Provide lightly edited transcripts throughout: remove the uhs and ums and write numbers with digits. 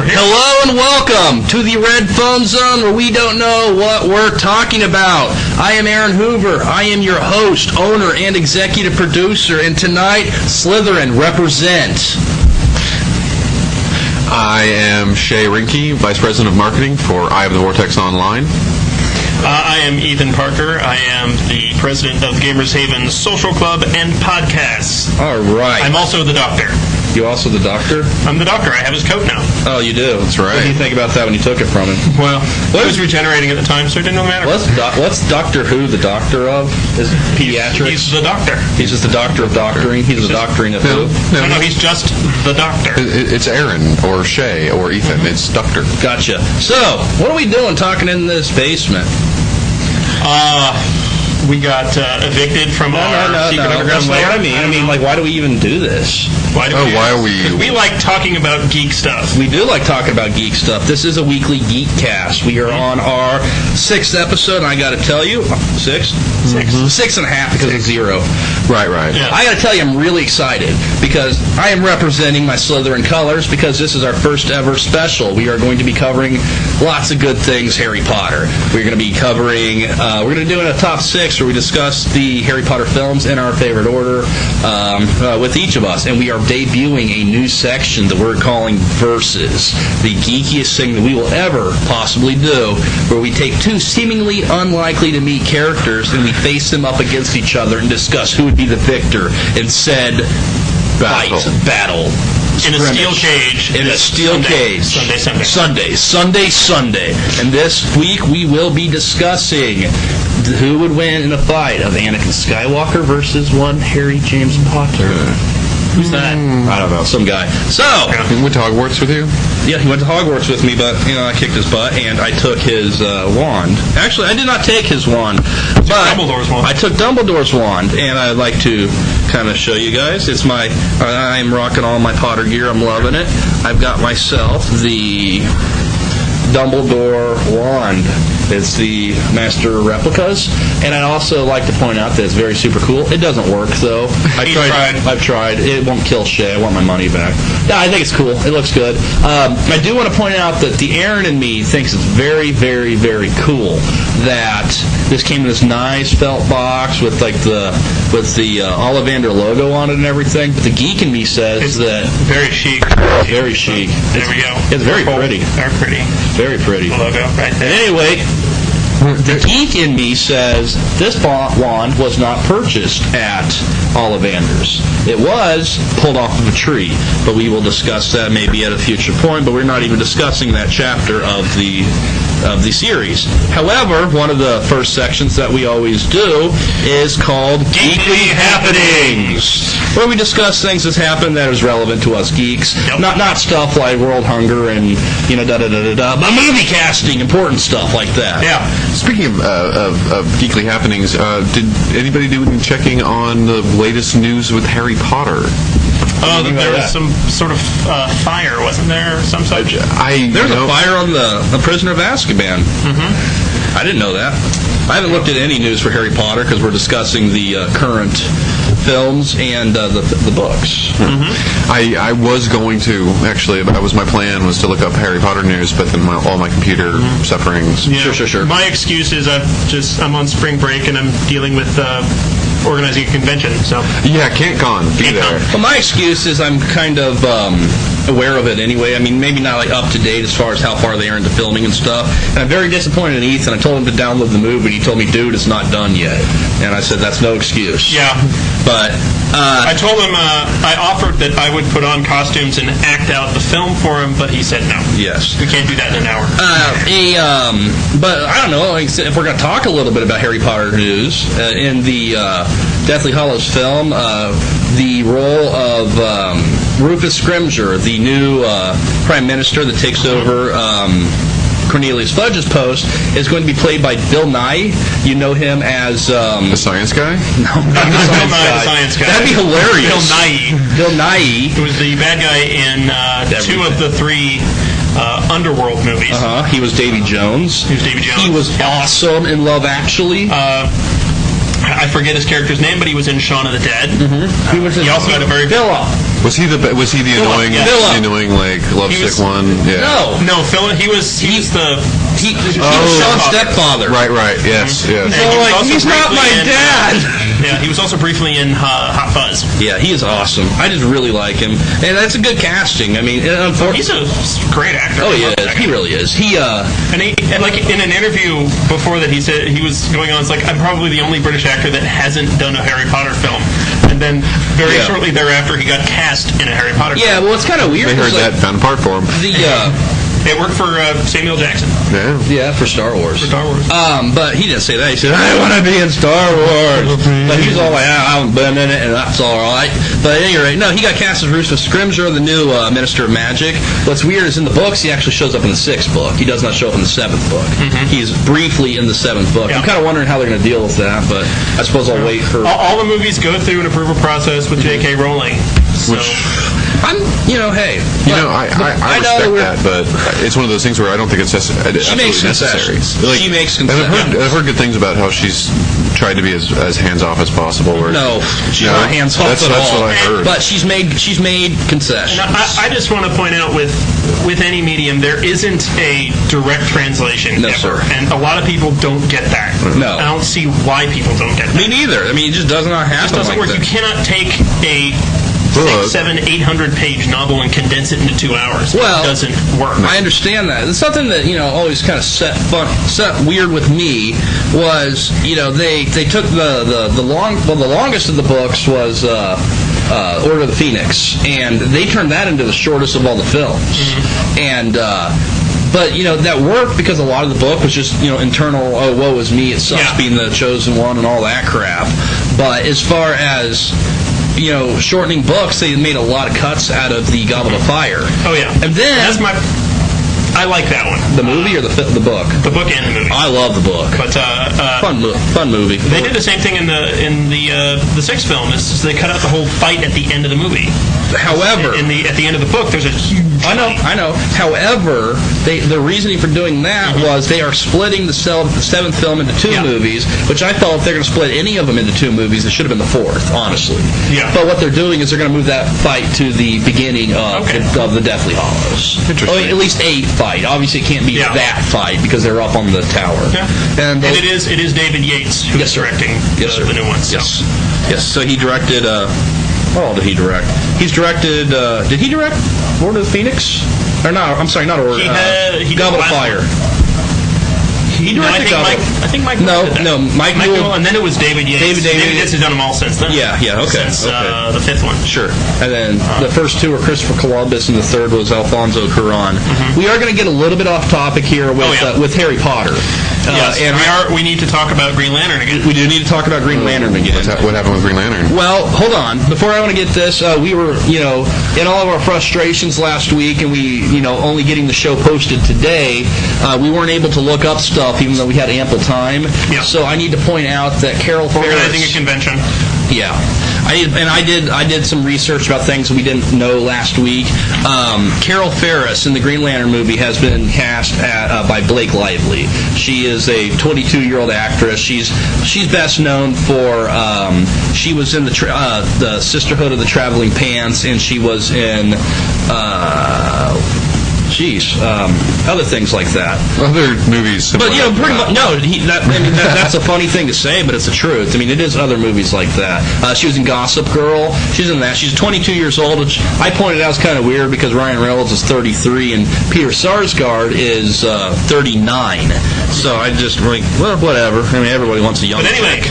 Hello and welcome to the Red Phone Zone, where we don't know what we're talking about. I am Aaron Hoover. I am your host, owner, and executive producer. And tonight, Slytherin represent. I am Shay Rinke, Vice President of Marketing for Eye of the Vortex Online. I am Ethan Parker. I am the president of Gamers Haven Social Club and Podcasts. All right. I'm also the doctor. You also the doctor? I'm the doctor. I have his coat now. Oh, you do? That's right. What do you think about that when you took it from him? Well, he was regenerating at the time, so it didn't really matter. What's Doctor Who the doctor of? Is it pediatrics? He's the doctor. He's just the doctor of doctoring? He's the doctoring of who? No, he's just the doctor. It's Aaron, or Shay, or Ethan. It's Doctor. Gotcha. So, what are we doing talking in this basement? We got evicted from our secret underground lair. That's not what I mean. Like, why do we even do this? Why are we? Because we like talking about geek stuff. We do like talking about geek stuff. This is a weekly geek cast. We are on our 6th episode, and I got to tell you, 6? 6.5 because of 0. Right. Yeah. I got to tell you, I'm really excited because I am representing my Slytherin colors because this is our first ever special. We are going to be covering lots of good things Harry Potter. We're going to be covering, we're going to do a top 6 where we discuss the Harry Potter films in our favorite order with each of us. And we are debuting a new section that we're calling Versus, the geekiest thing that we will ever possibly do, where we take two seemingly unlikely to meet characters and we face them up against each other and discuss who would be the victor in said battle. In a steel cage. In a steel cage. Sunday. And this week we will be discussing who would win in a fight of Anakin Skywalker versus one Harry James Potter. Who's that? I don't know, some guy. So, He went to Hogwarts with you? yeah, he went to Hogwarts with me, but, I kicked his butt, and I took his wand. Actually, I did not take his wand, but Dumbledore's wand. I took Dumbledore's wand, and I'd like to kind of show you guys. I'm rocking all my Potter gear. I'm loving it. I've got myself the Dumbledore wand. It's the Master Replicas, and I'd also like to point out that it's very super cool. It doesn't work, though. I've tried. It won't kill Shay. I want my money back. Yeah, I think it's cool. It looks good. I do want to point out that the Aaron in me thinks it's very, very, very cool that this came in this nice felt box with the Ollivander logo on it and everything. But the geek in me says it's that very chic. Very chic. There we go. It's very pretty. Very pretty. Very pretty. The logo right there. And anyway, the geek in me says this wand was not purchased at Ollivander's. It was pulled off of a tree, but we will discuss that maybe at a future point, but we're not even discussing that chapter of the series. However, one of the first sections that we always do is called Geekly Happenings, where we discuss things that happen that is relevant to us geeks. Yep. Not stuff like world hunger and but movie casting, important stuff like that. Yeah. Speaking of geekly happenings, did anybody do any checking on the latest news with Harry Potter? There was some sort of fire, wasn't there? Some such. There's a fire on the Prisoner of Azkaban. Mm-hmm. I didn't know that. I haven't looked at any news for Harry Potter because we're discussing the current films and the books. Mm-hmm. I was going to, actually, that was my plan, was to look up Harry Potter news, but then all my computer sufferings. Yeah. Sure. My excuse is I'm on spring break and I'm dealing with organizing a convention, so. Yeah, can't con. Be there. Well, my excuse is I'm kind of aware of it anyway. I mean, maybe not like up to date as far as how far they are into filming and stuff. And I'm very disappointed in Ethan. I told him to download the movie, and he told me, dude, it's not done yet. And I said, that's no excuse. Yeah. But I told him I offered that I would put on costumes and act out the film for him, but he said no. Yes. We can't do that in an hour. But I don't know. Like, if we're going to talk a little bit about Harry Potter news, in the Deathly Hallows film, the role of Rufus Scrimgeour, the new Prime Minister that takes over Cornelius Fudge's post, is going to be played by Bill Nighy. You know him as the science guy? No, not the science guy. That'd be hilarious. Bill Nighy. Who was the bad guy in 2 of the 3 Underworld movies. He was Davy Jones. He was awesome in Love Actually. I forget his character's name, but he was in Shaun of the Dead. He also had a very Philip. Was he the annoying, yeah. Philip. annoying like lovesick one? Yeah. No, Philip. He was the. he was Sean's stepfather. Right. Yes. And So, he was like, also he's not briefly my in, dad. Yeah, he was also briefly in Hot Fuzz. Yeah, he is awesome. I just really like him, and that's a good casting. I mean, He's a great actor. oh, he I love is. that He guy. really is. And like in an interview before that, he said he was going on. It's like, I'm probably the only British actor that hasn't done a Harry Potter film. And then very Yeah. shortly thereafter, he got cast in a Harry Potter Yeah, film. well, it's kind of weird. They heard It's like that, found a part for him. It worked for Samuel Jackson Yeah. for Star Wars. for Star Wars. But he didn't say that. He said, I want to be in Star Wars. But he's all like, I haven't been in it, and that's all right. But at any rate, no, he got cast as Rufus Scrimgeour, the new Minister of Magic. What's weird is in the books, he actually shows up in the 6th book. He does not show up in the 7th book. He's briefly in the 7th book. Yeah. I'm kind of wondering how they're going to deal with that, but I suppose I'll wait for... All the movies go through an approval process with J.K. Rowling. So, I'm, hey. I know respect that, but it's one of those things where I don't think it's absolutely makes necessary. concessions. She makes and concessions. I've heard good things about how she's tried to be as hands-off as possible. No, she's not hands off that's at all. what I heard. But she's made concessions. and I just want to point out with any medium, there isn't a direct translation No, ever. sir. And a lot of people don't get that. No. I don't see why people don't get that. Me neither. I mean, it just does not happen. It doesn't like work. that. You cannot take a Book. 600, 700, 800-page novel and condense it into 2 hours. Well, it doesn't work. I understand that. It's something that always kind of set weird with me was they took the longest of the books was Order of the Phoenix, and they turned that into the shortest of all the films, and. But that worked because a lot of the book was just internal. Oh, woe is me! It sucks being the chosen one and all that crap. But as far as shortening books, they made a lot of cuts out of the Goblet of Fire. Oh yeah, And then I like that one. the movie or the book. The book and the movie. I love the book. But Fun movie. they did the same thing in the 6th film. Is they cut out the whole fight at the end of the movie. However, at the end of the book, there's a huge. I know. However, the reasoning for doing that was they are splitting the 7th film into 2 movies, which I thought if they're going to split any of them into 2 movies, it should have been the 4th, honestly. Yeah. But what they're doing is they're going to move that fight to the beginning of the Deathly Hollows. Interesting. Oh, at least a fight. Obviously, it can't be that fight because they're up on the tower. Yeah. And it is David Yates who's directing the new one. So. Yes. So he directed. What all did he direct? He's directed. Did he direct Order of the Phoenix? Or no? I'm sorry, not Order. He did Goblet the of last Fire. one. He directed Goblet. I think Mike. No, did that. no, Mike Newell, and then it was David Yates. David Yates has done them all since then. Yeah, okay. Since the 5th one. Sure. And then the first 2 were Christopher Columbus, and the 3rd was Alfonso Cuarón. We are going to get a little bit off topic here with Harry Potter. Yes, and we need to talk about Green Lantern again. We do need to talk about Green Lantern again. What happened with Green Lantern? Well, hold on. Before I want to get this, we were, in all of our frustrations last week, and we, only getting the show posted today, we weren't able to look up stuff, even though we had ample time. Yeah. So I need to point out that Carol Organizing Ferris... a convention. Yeah. I did some research about things we didn't know last week. Carol Ferris in the Green Lantern movie has been cast by Blake Lively. She is a 22-year-old actress. She's best known for she was in the Sisterhood of the Traveling Pants, and she was in other things like that. Other movies. But pretty much no. That's a funny thing to say, but it's the truth. I mean, it is other movies like that. She was in Gossip Girl. She's in that. She's 22 years old, which I pointed out is kind of weird because Ryan Reynolds is 33 and Peter Sarsgaard is 39. So I just think, well, whatever. I mean, everybody wants a young. But anyway. chick.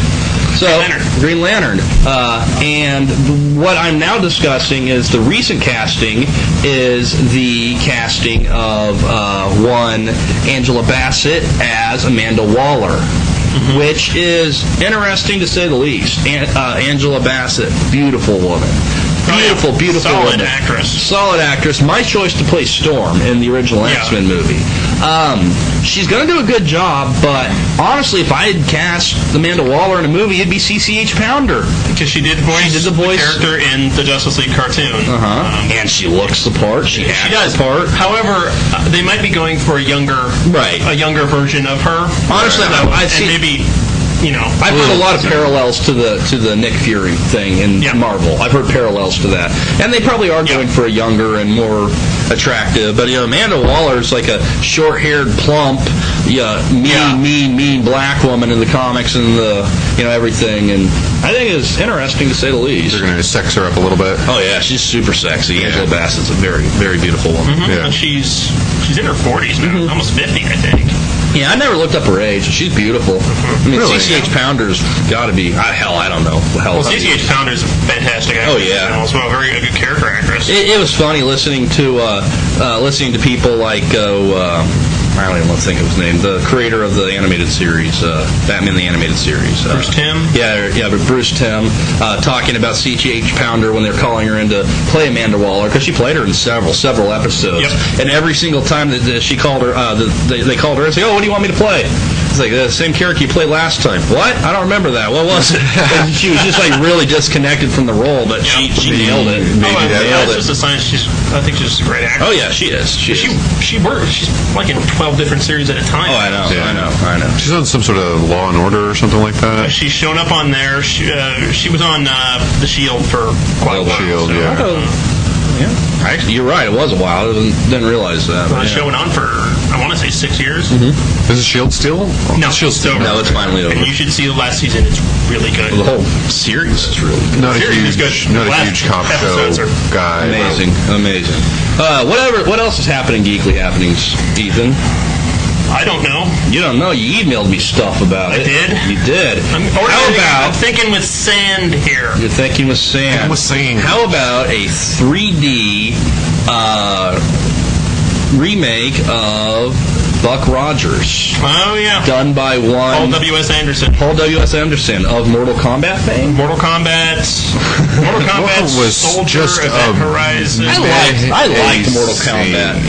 So, Green Lantern. And what I'm now discussing is the recent casting is the casting of one Angela Bassett as Amanda Waller, which is interesting to say the least. Angela Bassett, beautiful woman. Beautiful Solid woman. actress. Solid actress. My choice to play Storm in the original X-Men movie. She's going to do a good job, but honestly, if I had cast Amanda Waller in a movie, it'd be CCH Pounder. Because she did the character in the Justice League cartoon. And she looks the part. She acts the part. However, they might be going for a younger version of her. Honestly, I've seen... maybe I've heard a lot of parallels to the Nick Fury thing in Marvel. I've heard parallels to that, and they probably are going for a younger and more attractive. But Amanda Waller's like a short-haired, plump, mean black woman in the comics and the everything, and I think it's interesting to say the least. They're going to sex her up a little bit. Oh yeah, she's super sexy. Angela Bassett's a very, very beautiful woman. Yeah. And she's in her 40s now, almost 50, I think. Yeah, I never looked up her age. She's beautiful. I mean, Really? CCH Pounder's got to be. Hell, I don't know. Well, CCH Pounder's a fantastic actress. Oh yeah, and also a very good character actress. It was funny listening to people like I don't even want to think of his name. The creator of the animated series, Batman the Animated Series. Bruce Timm? Yeah, but Bruce Timm talking about C.H. Pounder when they're calling her in to play Amanda Waller, because she played her in several episodes. Yep. And every single time that she called her, they called her and say, "Oh, what do you want me to play?" It's like, the same character you played last time. What? I don't remember that. What was it? And she was just like really disconnected from the role, but she nailed it. That's just a sign. I think she's just a great actress. Oh yeah, she is. She works. She's like in 12 different series at a time. Oh, I know. She's on some sort of Law and Order or something like that. She's shown up on there. She was on The Shield for quite a while. Shield, yeah. Yeah. Actually, you're right. It was a while. I didn't realize that. Showing on for, I want to say, 6 years. Mm-hmm. Is the Shield still? No, Shield's still. No, it's finally over. And you should see the last season. It's really good. The whole series is really good. Not a huge cop show guy. Amazing. What else is happening? Geekly happenings, Ethan? I don't know. You don't know? You emailed me stuff about it. I did? You did. I'm thinking with sand here. You're thinking with sand. How about a 3D remake of Buck Rogers? Oh, yeah. Done by Paul W.S. Anderson. Paul W.S. Anderson of Mortal Kombat fame? Mortal Kombat was Soldier, just Event Horizon. I liked Mortal Kombat.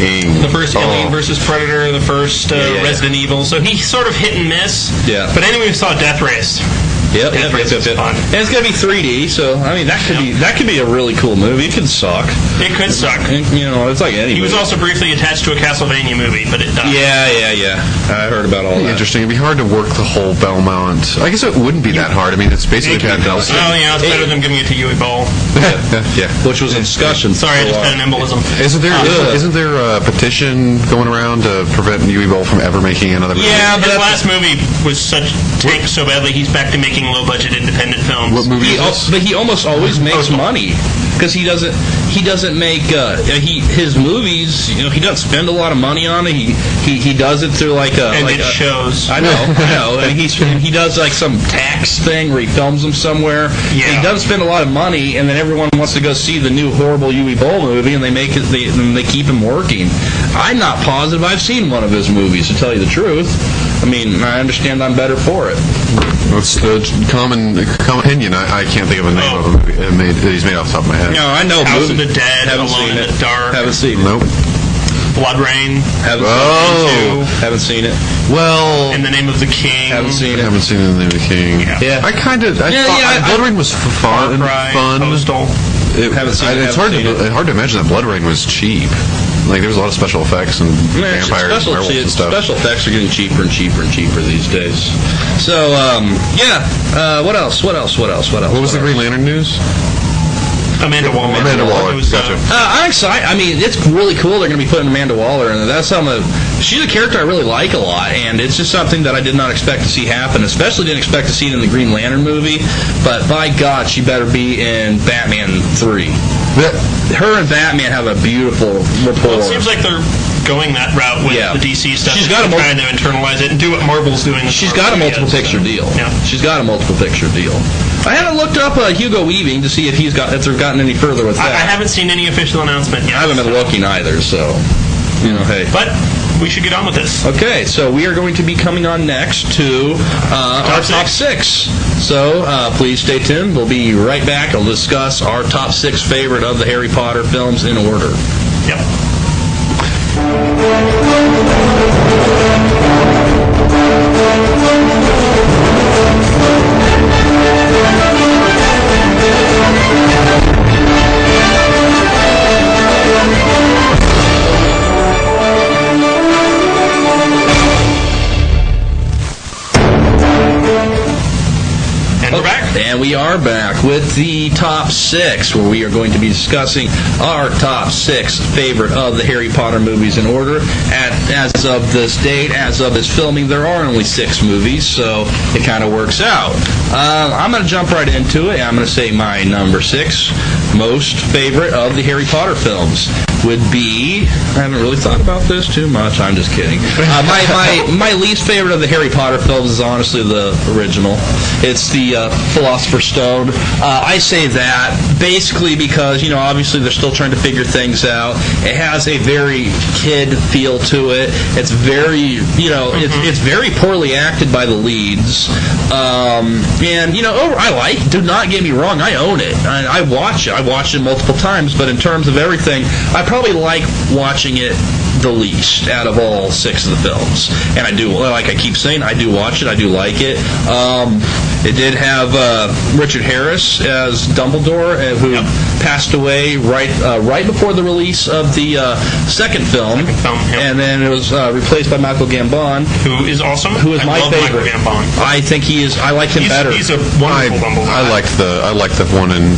The first Alien vs. Predator, the first Resident Evil. So he sort of hit and miss. Yeah. But anyway, we saw Death Race. Yep. And it's going to be 3D, so I mean that could be a really cool movie. It could suck. It could suck. It's like any. He was also briefly attached to a Castlevania movie, but it died. Yeah. I heard about all that. Interesting. It'd be hard to work the whole Belmont. I guess it wouldn't be that hard. I mean, it's basically Van Helsing. Oh yeah, it's better than giving it to Yui Ball. Yeah. Which was a discussion. Sorry, I just had an embolism. Isn't there a petition going around to prevent Yui Ball from ever making another movie? Yeah, but the last movie was tanked so badly. He's back to making low-budget independent films. What movie is this? But he almost always makes money because he doesn't make his movies. He doesn't spend a lot of money on it. He does it through it shows. I know. And he does like some tax thing where he films them somewhere. Yeah. And he doesn't spend a lot of money, and then everyone wants to go see the new horrible Yui Bowl movie, and they keep him working. I'm not positive I've seen one of his movies, to tell you the truth. I mean, I understand I'm better for it. It's the common opinion. I can't think of a name of a movie that he's made off the top of my head. No, I know. House of the Dead, Alone in the Dark. Haven't seen it. Nope. Blood Rain. Haven't seen it. Well, In the Name of the King. Haven't seen it. haven't seen In the Name of the King. Yeah. I thought Blood Rain was fun. Postal. Haven't seen it. It's hard to imagine that Blood Rain was cheap. Like, there was a lot of special effects and vampires and werewolves and stuff. Special effects are getting cheaper and cheaper and cheaper these days. So, what else? What was the Green Lantern news? Amanda Waller. Gotcha. I'm excited. I mean, it's really cool they're going to be putting Amanda Waller in. That's she's a character I really like a lot, and it's just something that I did not expect to see happen. Especially didn't expect to see it in the Green Lantern movie. But by God, she better be in Batman 3. Her and Batman have a beautiful rapport. Well, it seems like they're going that route with the DC stuff. She's got trying to internalize it and do what Marvel's doing. She's got a multiple picture deal. Yeah. She's got a multiple picture deal. I haven't looked up Hugo Weaving to see if they've gotten any further with that. I haven't seen any official announcement yet. I haven't been looking either, so hey. But we should get on with this. Okay, so we are going to be coming on next to our top six. So please stay tuned. We'll be right back. I'll discuss our top 6 favorite of the Harry Potter films in order. Yep. And we are back with the top 6, where we are going to be discussing our top 6 favorite of the Harry Potter movies in order. As of this date, as of this filming, there are only 6 movies, so it kind of works out. I'm going to jump right into it. I'm going to say my number 6 most favorite of the Harry Potter films would be, I haven't really thought about this too much, I'm just kidding. My least favorite of the Harry Potter films is honestly the original. It's the Philosopher's Stone. I say that basically because, obviously they're still trying to figure things out. It has a very kid feel to it. It's very, it's very poorly acted by the leads. Do not get me wrong, I own it. I watch it. I watched it multiple times, but in terms of everything, I probably like watching it the least out of all 6 of the films. And I do, like I keep saying, I do watch it. I do like it. It did have Richard Harris as Dumbledore, who passed away right before the release of the second film. And then it was replaced by Michael Gambon, who is awesome. Who is my favorite. I think he is. I like him better. He's a wonderful Dumbledore. I liked the one in.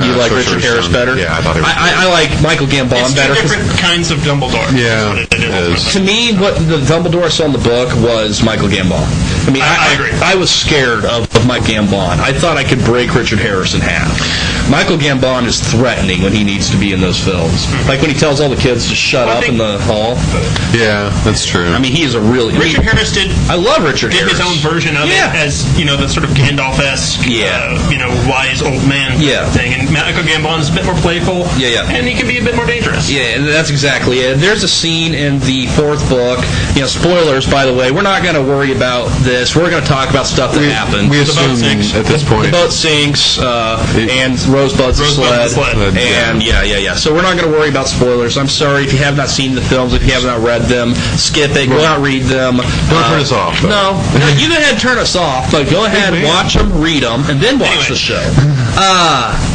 You like Richard Harris better? Yeah, I thought he was. I like Michael Gambon better. It's 2 different kinds of Dumbledore. Yeah, it is. To me, what the Dumbledore I saw in the book was Michael Gambon. I agree. I was scared of Mike Gambon. I thought I could break Richard Harris in half. Michael Gambon is threatening when he needs to be in those films. Like when he tells all the kids to shut up in the hall. Yeah, that's true. He is a really... Richard Harris did... I love Richard Harris. Did his own version of it as, the sort of Gandalf-esque, wise old man thing. And Michael Gambon is a bit more playful. And he can be a bit more dangerous. Yeah, that's exactly it. There's a scene in the 4th book. Spoilers, by the way. We're not going to worry about this. We're going to talk about stuff that happened. We assume at this point... The boat sinks, and Rosebud's a sled. And so we're not going to worry about spoilers. I'm sorry if you have not seen the films, if you have not read them, skip it, go out, read them. Don't turn us off. No, you go ahead and turn us off, but go ahead, watch them, read them, and then watch the show.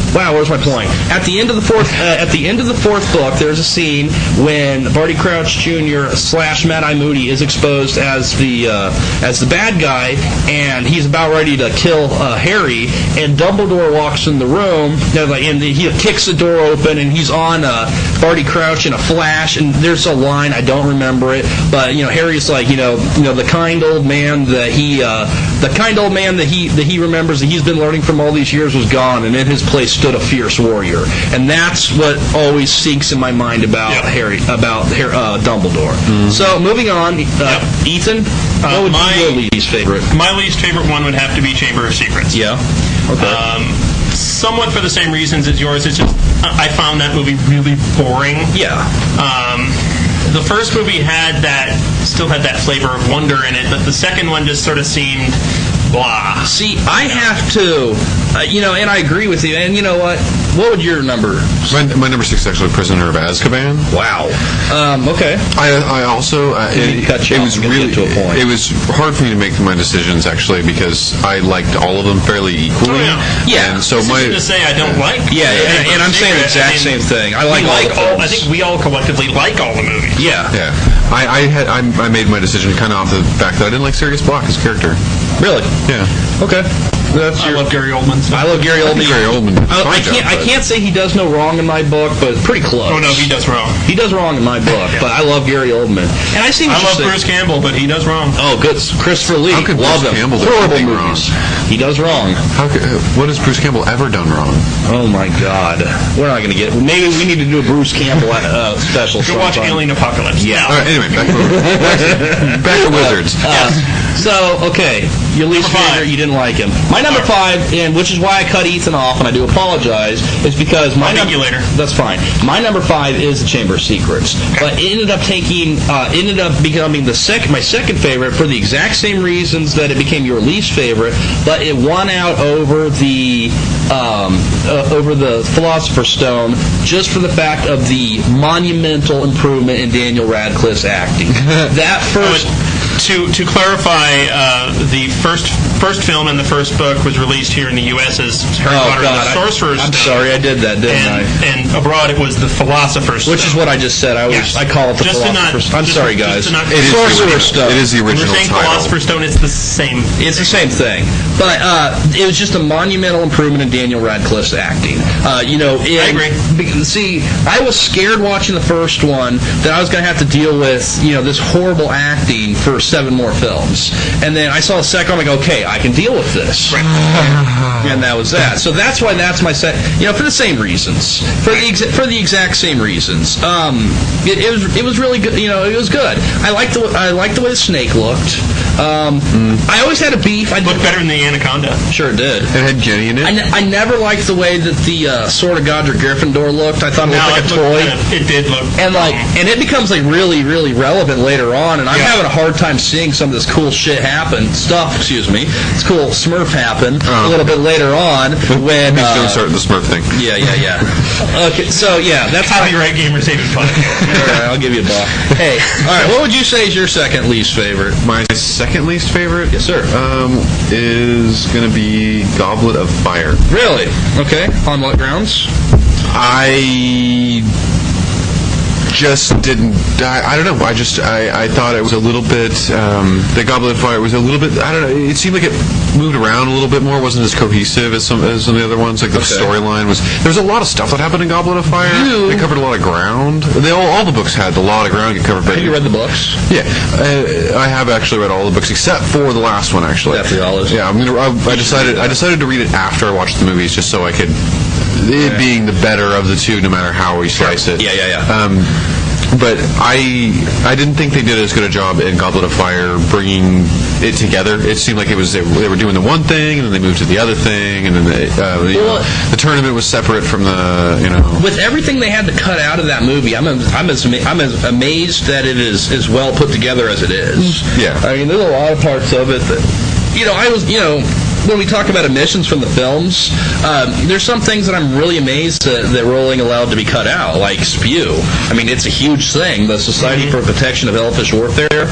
Wow, where's my point? At the end of the 4th book, there's a scene when Barty Crouch Jr. / Mad Eye Moody is exposed as the bad guy, and he's about ready to kill Harry, and Dumbledore walks in the room, and he kicks the door open, and he's on Barty Crouch in a flash, and there's a line, I don't remember it, but Harry's like, the kind old man that he remembers that he's been learning from all these years was gone, and in his place stood a fierce warrior, and that's what always sinks in my mind about Dumbledore. Mm-hmm. So moving on, Ethan, what would be your least favorite? My least favorite one would have to be Chamber of Secrets. Yeah. Okay. Somewhat for the same reasons as yours. It's just I found that movie really boring. Yeah. The first movie still had that flavor of wonder in it, but the second one just sort of seemed blah. See, I have to, and I agree with you. And you know what? What would your number? My number 6 is actually Prisoner of Azkaban. Wow. Okay. I also it was really to a point. It was hard for me to make my decisions actually because I liked all of them fairly equally. Yeah. And so to say I don't like. Yeah, and I'm saying the exact same thing. I like all. I think we all collectively like all the movies. Yeah. Yeah. I made my decision kind of off the fact that I didn't like Sirius Black as a character. Really? Yeah. Okay. I love Gary Oldman. I love Gary Oldman. Gary Oldman. I can't say he does no wrong in my book, but it's pretty close. Oh no, he does wrong. He does wrong in my book, but I love Gary Oldman. And I love Bruce Campbell, but he does wrong. Oh, good. Christopher Lee. How could love Bruce him. Campbell do Horrible anything movies. wrong? He does wrong. What has Bruce Campbell ever done wrong? Oh my God. We're not going to get. Maybe we need to do a Bruce Campbell special. Go watch Alien Apocalypse. Yeah. All right. Anyway, back to Wizards. So, okay, your least favorite, you didn't like him. My number 5, and which is why I cut Ethan off, and I do apologize, is because I'll meet you later. That's fine. My number 5 is the Chamber of Secrets, but it ended up becoming my second favorite for the exact same reasons that it became your least favorite, but it won out over the Philosopher's Stone just for the fact of the monumental improvement in Daniel Radcliffe's acting. That first. To clarify, the first film and the first book was released here in the U.S. as Harry Potter and the Sorcerer's I'm Stone. sorry, I did that, didn't I? And abroad it was the Philosopher's Stone. Which is what I just said. I call it the Philosopher's Stone. I'm sorry, guys. Sorcerer's Stone. It is the original When you're saying title. Philosopher's Stone, it's the same. It's the same thing, but it was just a monumental improvement in Daniel Radcliffe's acting. I agree. See, I was scared watching the first one that I was going to have to deal with, this horrible acting for 7 more films, and then I saw the second one. I'm like, okay, I can deal with this, and that was that. So that's why that's my set. For the same reasons, for the exact same reasons. It was really good. It was good. I liked the way the snake looked. I always had a beef. It looked better than the Anaconda. Sure did. It had Jenny in it. I never liked the way that the Sword of Godric Gryffindor looked. I thought it looked like a toy. It did look. And it becomes really, really relevant later on. And I'm having a hard time seeing some of this cool shit happen. This cool Smurf happen a little bit later on when. He's going to start the Smurf thing. Yeah. Okay, so that's copyright Gamer Saving Fun. All right, I'll give you a buck. Hey, all right. What would you say is your second least favorite? My second least favorite, Yes, sir. is going to be Goblet of Fire. Really? Okay. On what grounds? I just didn't. I don't know. I thought it was a little bit. The Goblet of Fire was a little bit. I don't know. It seemed like it moved around a little bit more. It wasn't as cohesive as some of the other ones. Like the storyline was. There was a lot of stuff that happened in Goblet of Fire. They covered a lot of ground. All the books had a lot of ground to cover. Have you read the books? Yeah, I have actually read all the books except for the last one. Actually, Deathly Hallows. Yeah, I decided to read it after I watched the movies just so I could. It being the better of the two, no matter how we slice it. Yeah. But I didn't think they did as good a job in Goblet of Fire bringing it together. It seemed like they were doing the one thing, and then they moved to the other thing, and then the tournament was separate from the. With everything they had to cut out of that movie, I'm as amazed that it is as well put together as it is. Yeah. I mean, there's a lot of parts of it that when we talk about omissions from the films, there's some things that I'm really amazed that Rowling allowed to be cut out, like spew. I mean, it's a huge thing. The Society for Protection of Elfish Warfare.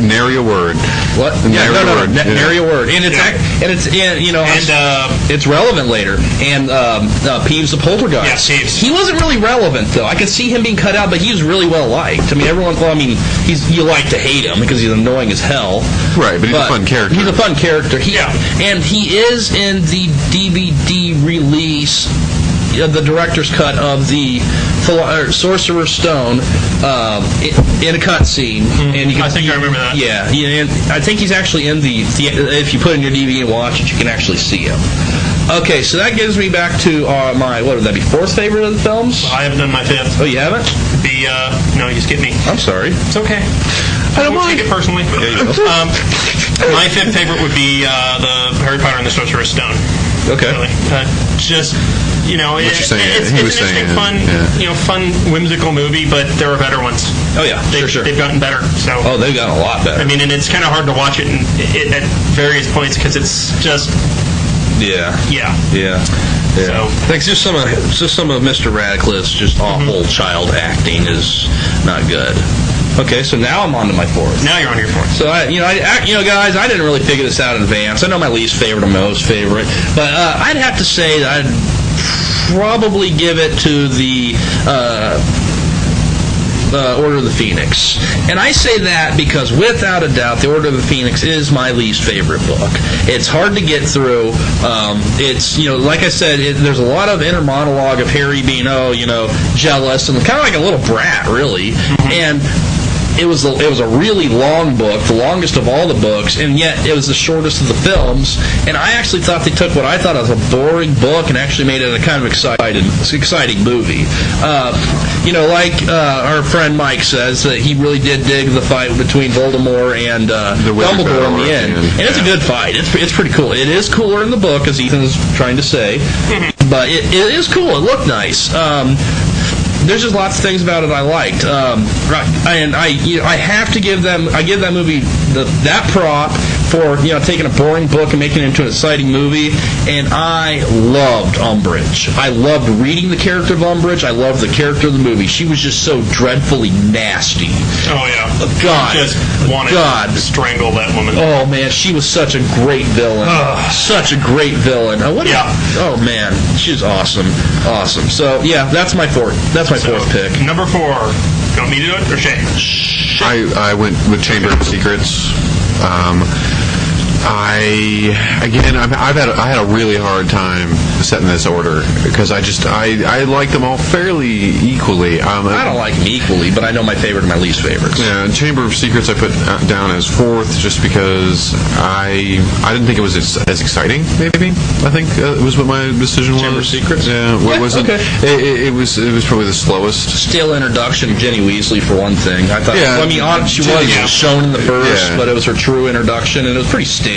Nary a word. What? Nary a word. And it's relevant later. And Peeves the Poltergeist. Yeah, Peeves. He wasn't really relevant though. I could see him being cut out, but he was really well liked. I mean, you like to hate him because he's annoying as hell. Right, but he's a fun character. He's a fun character. And he is in the DVD release, the director's cut of the Sorcerer's Stone, in a cutscene. And I think I remember that. Yeah, and I think he's actually in the if you put in your DVD and watch it, you can actually see him. Okay, so that gives me back to my, what would that be, fourth favorite of the films? Well, I haven't done my fifth. Oh, you haven't? No, you skipped me. I'm sorry. It's okay. I don't take it personally. My fifth favorite would be the Harry Potter and the Sorcerer's Stone. Okay. Really. It's an interesting, fun, whimsical movie, but there are better ones. Oh yeah, sure. They've gotten better. So. Oh, they've gotten a lot better. I mean, and it's kind of hard to watch it at various points because it's just. Yeah. So. Thanks. Just some of Mr. Radcliffe's just awful child acting is not good. Okay, so now I'm on to my fourth. Now you're on your fourth. So guys, I didn't really figure this out in advance. I know my least favorite and my most favorite, but I'd have to say that I'd probably give it to the Order of the Phoenix. And I say that because without a doubt, the Order of the Phoenix is my least favorite book. It's hard to get through. It's, like I said, there's a lot of inner monologue of Harry being, jealous and kind of like a little brat, really. And it was a really long book, the longest of all the books, and yet it was the shortest of the films. And I actually thought they took what I thought was a boring book and actually made it a kind of exciting movie. Our friend Mike says that he really did dig the fight between Voldemort and Dumbledore in the end. And it's a good fight. It's pretty cool. It is cooler in the book, as Ethan is trying to say, but it is cool. It looked nice. There's just lots of things about it I liked, and I have to give them. I give that movie that prop for taking a boring book and making it into an exciting movie. And I loved Umbridge. I loved reading the character of Umbridge. I loved the character of the movie. She was just so dreadfully nasty. Oh yeah, God, just wanted to strangle that woman. Oh man, she was such a great villain. Such a great villain. Oh man, she's awesome. So yeah, that's my fourth. That's my fourth pick. Number 4. You want me to do it or Shay? I went with Chamber of Secrets. I had a really hard time setting this order because I like them all fairly equally. I don't like them equally, but I know my favorite and my least favorites. Yeah, Chamber of Secrets I put down as 4th just because I didn't think it was as exciting. Maybe I think it was what my decision was. Chamber of Secrets. Yeah, it wasn't. Okay. It was probably the slowest. Still introduction of Jenny Weasley for one thing. I thought. Yeah, she was shown in the first, but it was her true introduction, and it was pretty stale.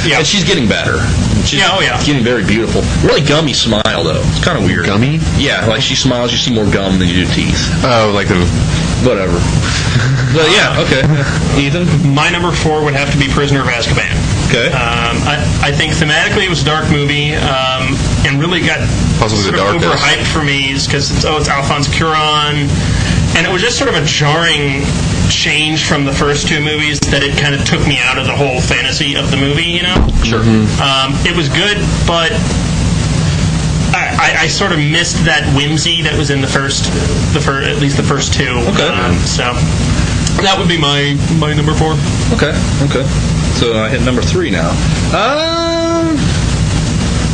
Yeah. And she's getting better. She's getting very beautiful. Really gummy smile, though. It's kind of weird. Gummy? Yeah, like she smiles, you see more gum than you do teeth. Oh, like the... Whatever. But yeah, okay. Ethan? My number 4 would have to be Prisoner of Azkaban. Okay. I think thematically it was a dark movie, and really got possibly sort of overhyped for me because it's Alphonse Cuarón, and it was just sort of a jarring change from the first 2 movies that it kind of took me out of the whole fantasy of the movie, Sure. It was good, but I sort of missed that whimsy that was in at least the first 2. Okay. So that would be my number 4. Okay. So I hit number 3 now.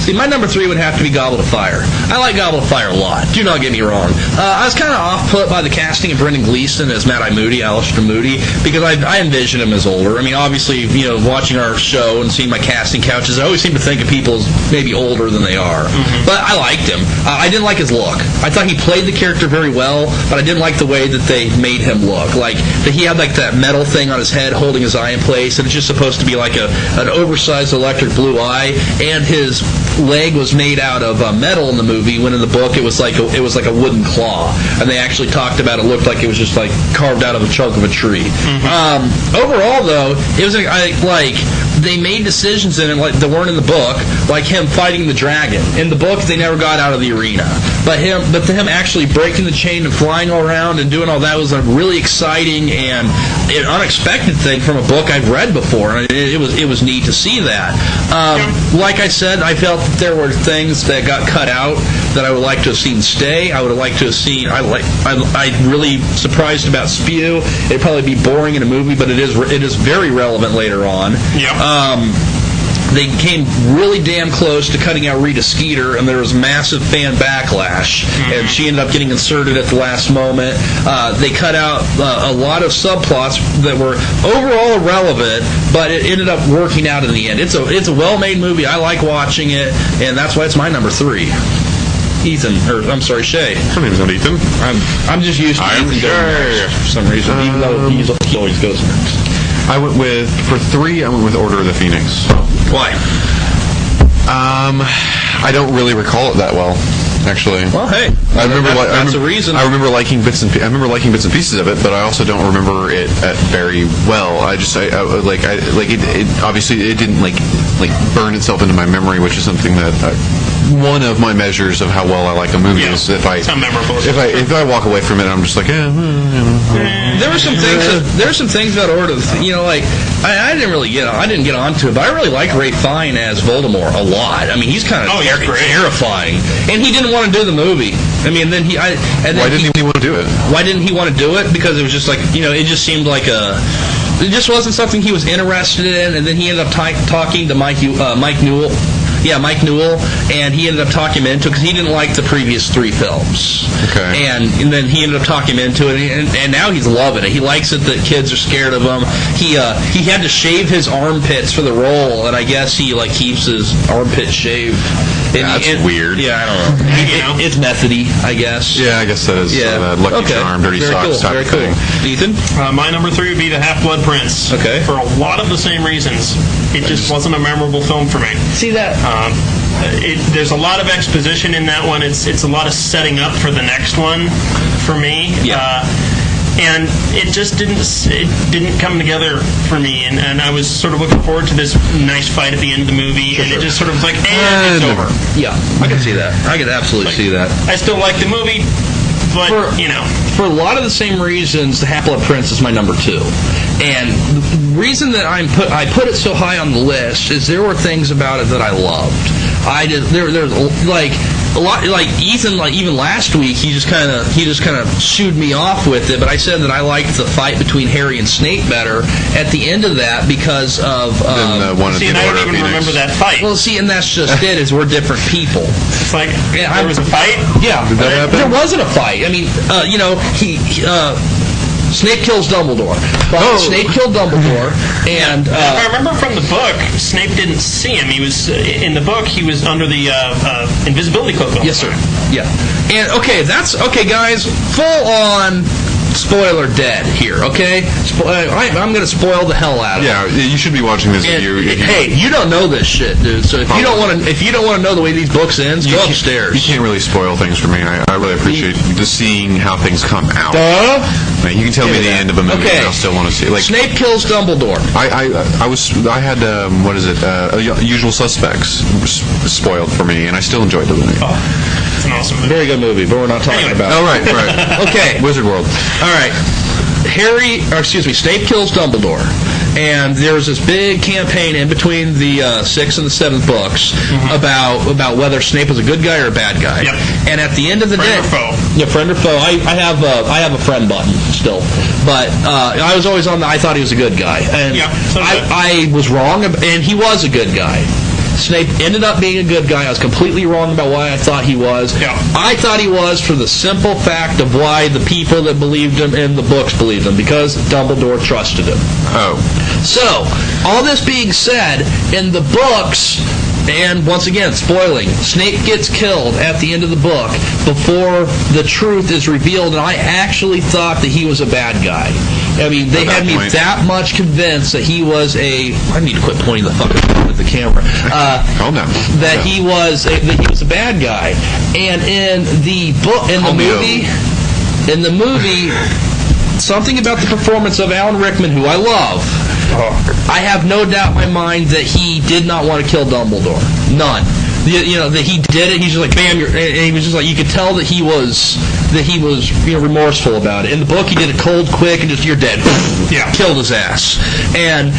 See, my number 3 would have to be Goblet of Fire. I like Goblet of Fire a lot. Do not get me wrong. I was kind of off-put by the casting of Brendan Gleeson as Mad-Eye Moody, Alistair Moody, because I envision him as older. I mean, obviously, watching our show and seeing my casting couches, I always seem to think of people as maybe older than they are. Mm-hmm. But I liked him. I didn't like his look. I thought he played the character very well, but I didn't like the way that they made him look. Like, that he had like that metal thing on his head holding his eye in place, and it's just supposed to be like an oversized electric blue eye, and his leg was made out of metal in the movie, when in the book it was like a wooden claw, and they actually talked about it looked like it was just like carved out of a chunk of a tree. Mm-hmm. Overall, though, it was like they made decisions in it like that weren't in the book, like him fighting the dragon. In the book, they never got out of the arena, but to him actually breaking the chain and flying all around and doing all that was a really exciting and an unexpected thing from a book I've read before, and it was neat to see that. Like I said, I felt that there were things that got cut out that I would like to have seen stay. I would have liked to have seen. I'm really surprised about Spew. It'd probably be boring in a movie, but it is very relevant later on. They came really damn close to cutting out Rita Skeeter, and there was massive fan backlash, and she ended up getting inserted at the last moment. They cut out a lot of subplots that were overall irrelevant, but it ended up working out in the end. It's a well-made movie. I like watching it, and that's why it's my number 3. Shay. My name's not Ethan. I'm just used to Ethan going next for some reason, even though he always goes next. For 3, I went with Order of the Phoenix. Why? I don't really recall it that well, actually. Well, hey, that's a reason. I remember liking bits and pieces of it, but I also don't remember it very well. It obviously it didn't like burn itself into my memory, which is something that one of my measures of how well I like a movie is if I walk away from it, I'm just like, There were some things about Order of I didn't get onto it, but I really like Ralph Fiennes as Voldemort a lot. I mean, he's kind of terrifying, and he didn't want to do the movie. I mean, why didn't he want to do it? Why didn't he want to do it? Because it was just like it just seemed like it just wasn't something he was interested in, and then he ended up talking to Mike Newell. Yeah, Mike Newell, and he ended up talking him into it because he didn't like the previous 3 films. Okay. And then he ended up talking him into it, and now he's loving it. He likes it that kids are scared of him. He had to shave his armpits for the role, and I guess he keeps his armpit shaved. That's weird. Yeah, I don't know. It's methody, I guess. Yeah, I guess that is Lucky Charm, Dirty Socks type of thing. Ethan? My number 3 would be The Half-Blood Prince. Okay. For a lot of the same reasons. It just wasn't a memorable film for me. See that? There's a lot of exposition in that one. It's a lot of setting up for the next one for me. Yeah. and it just didn't come together for me, and I was sort of looking forward to this nice fight at the end of the movie, and it just sort of was like, it's over. Yeah, I can see that. I can absolutely see that. I still like the movie, but, for a lot of the same reasons, The Half-Blood Prince is my number 2. And the reason that I put it so high on the list is there were things about it that I loved. There's like a lot, like Ethan, like even last week, he just kind of shooed me off with it. But I said that I liked the fight between Harry and Snape better at the end of that because of. See, and I don't even remember that fight. Well, see, and that's just it. Is we're different people. It's like there was a fight. Yeah, did that happen? There wasn't a fight. I mean, Snape kills Dumbledore. Snape killed Dumbledore, and if I remember from the book, Snape didn't see him. He was in the book. He was under the invisibility cloak. Yes, sir. Yeah, and that's okay, guys. Full on spoiler dead here. Okay, I'm going to spoil the hell out of it. Yeah, you should be watching this. Hey, you don't know this shit, dude. So if you don't want to know the way these books ends, go upstairs. You can't really spoil things for me. I really appreciate just seeing how things come out. You can tell me the end of a movie, and I'll still want to see it. Like Snape kills Dumbledore. I had Usual Suspects spoiled for me, and I still enjoyed the movie. It's an awesome movie. Very good movie, but we're not talking about it. Oh, right. Okay. Wizard World. All right. Snape kills Dumbledore. And there's this big campaign in between the 6th and the 7th books about whether Snape was a good guy or a bad guy. Yep. And at the end of the day, friend or foe? Yeah, friend or foe. I have a friend button still, but I was always on the I thought he was a good guy, and I was wrong, and he was a good guy. Snape ended up being a good guy. I was completely wrong about why I thought he was. Yeah. I thought he was for the simple fact of why the people that believed him in the books believed him, because Dumbledore trusted him. Oh. So, all this being said, in the books, and once again, spoiling, Snape gets killed at the end of the book before the truth is revealed, and I actually thought that he was a bad guy. I mean, they had me that much convinced that he was I need to quit pointing the fucking gun at the camera. That he was a bad guy. And in the movie, something about the performance of Alan Rickman, who I love, I have no doubt in my mind that he did not want to kill Dumbledore. None. That he did it. He's just like, bam, and he was just like, you could tell that he was remorseful about it. In the book, he did it cold, quick, and just, you're dead. Yeah. Killed his ass. And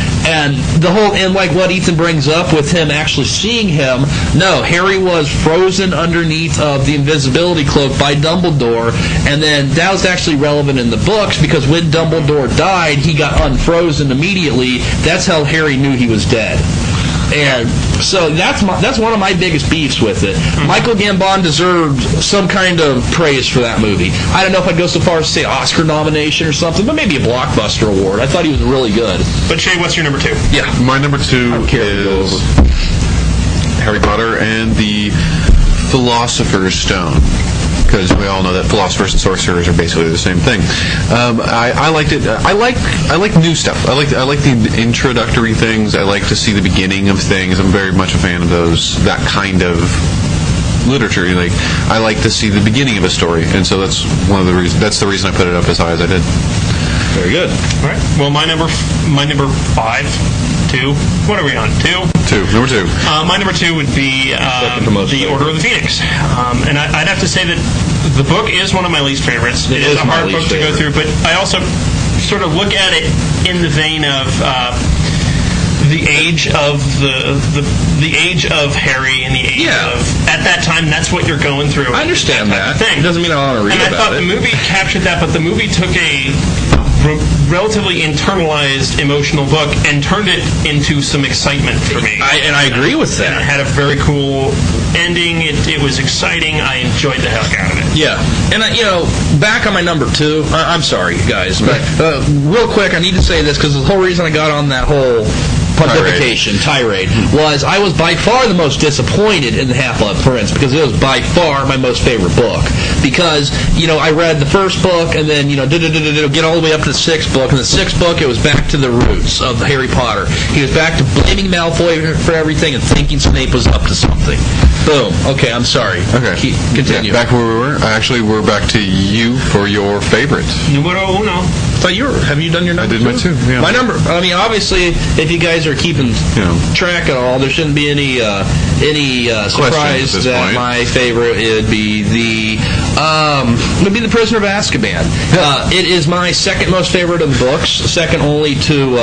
the whole, and like what Ethan brings up with him actually seeing him, no, Harry was frozen underneath of the invisibility cloak by Dumbledore, and then that was actually relevant in the books, because when Dumbledore died, he got unfrozen immediately. That's how Harry knew he was dead. And so that's one of my biggest beefs with it. Michael Gambon deserved some kind of praise for that movie. I don't know if I'd go so far as to say Oscar nomination or something, but maybe a Blockbuster award. I thought he was really good. But Shay, what's your number 2? Yeah. My number 2 is Harry Potter and the Philosopher's Stone, because we all know that philosophers and sorcerers are basically the same thing. I liked it. I like new stuff. I like the introductory things. I like to see the beginning of things. I'm very much a fan of that kind of literature. Like, I like to see the beginning of a story, and so that's one of the reasons. That's the reason I put it up as high as I did. Very good. All right. Well, my number 2. What are we on? 2? Number 2. My number 2 would be The Order of the Phoenix. And I'd have to say that the book is one of my least favorites. It is a hard book to go through, but I also sort of look at it in the vein of the age of the age of Harry and the age of, at that time, that's what you're going through. I understand that. Thing. It doesn't mean I want to read about it. And I thought the movie captured that, but the movie took a relatively internalized emotional book and turned it into some excitement for me. I agree with that. And it had a very cool ending. It was exciting. I enjoyed the heck out of it. Yeah. And, back on my number 2, I'm sorry, guys, but real quick, I need to say this, because the whole reason I got on that whole pontification, tirade, was I was by far the most disappointed in the Half-Blood Prince because it was by far my most favorite book. Because, I read the first book and then, get all the way up to the sixth book. And the sixth book, it was back to the roots of Harry Potter. He was back to blaming Malfoy for everything and thinking Snape was up to something. Boom. Okay, I'm sorry. Okay. Continue. Yeah, back where we were. Actually, we're back to you for your favorite. Numero uno. So have you done your number two? I did my two, yeah. My number, obviously, if you guys are keeping track at all, there shouldn't be any surprise that my favorite would be the Prisoner of Azkaban. It is my second most favorite of the books, second only to,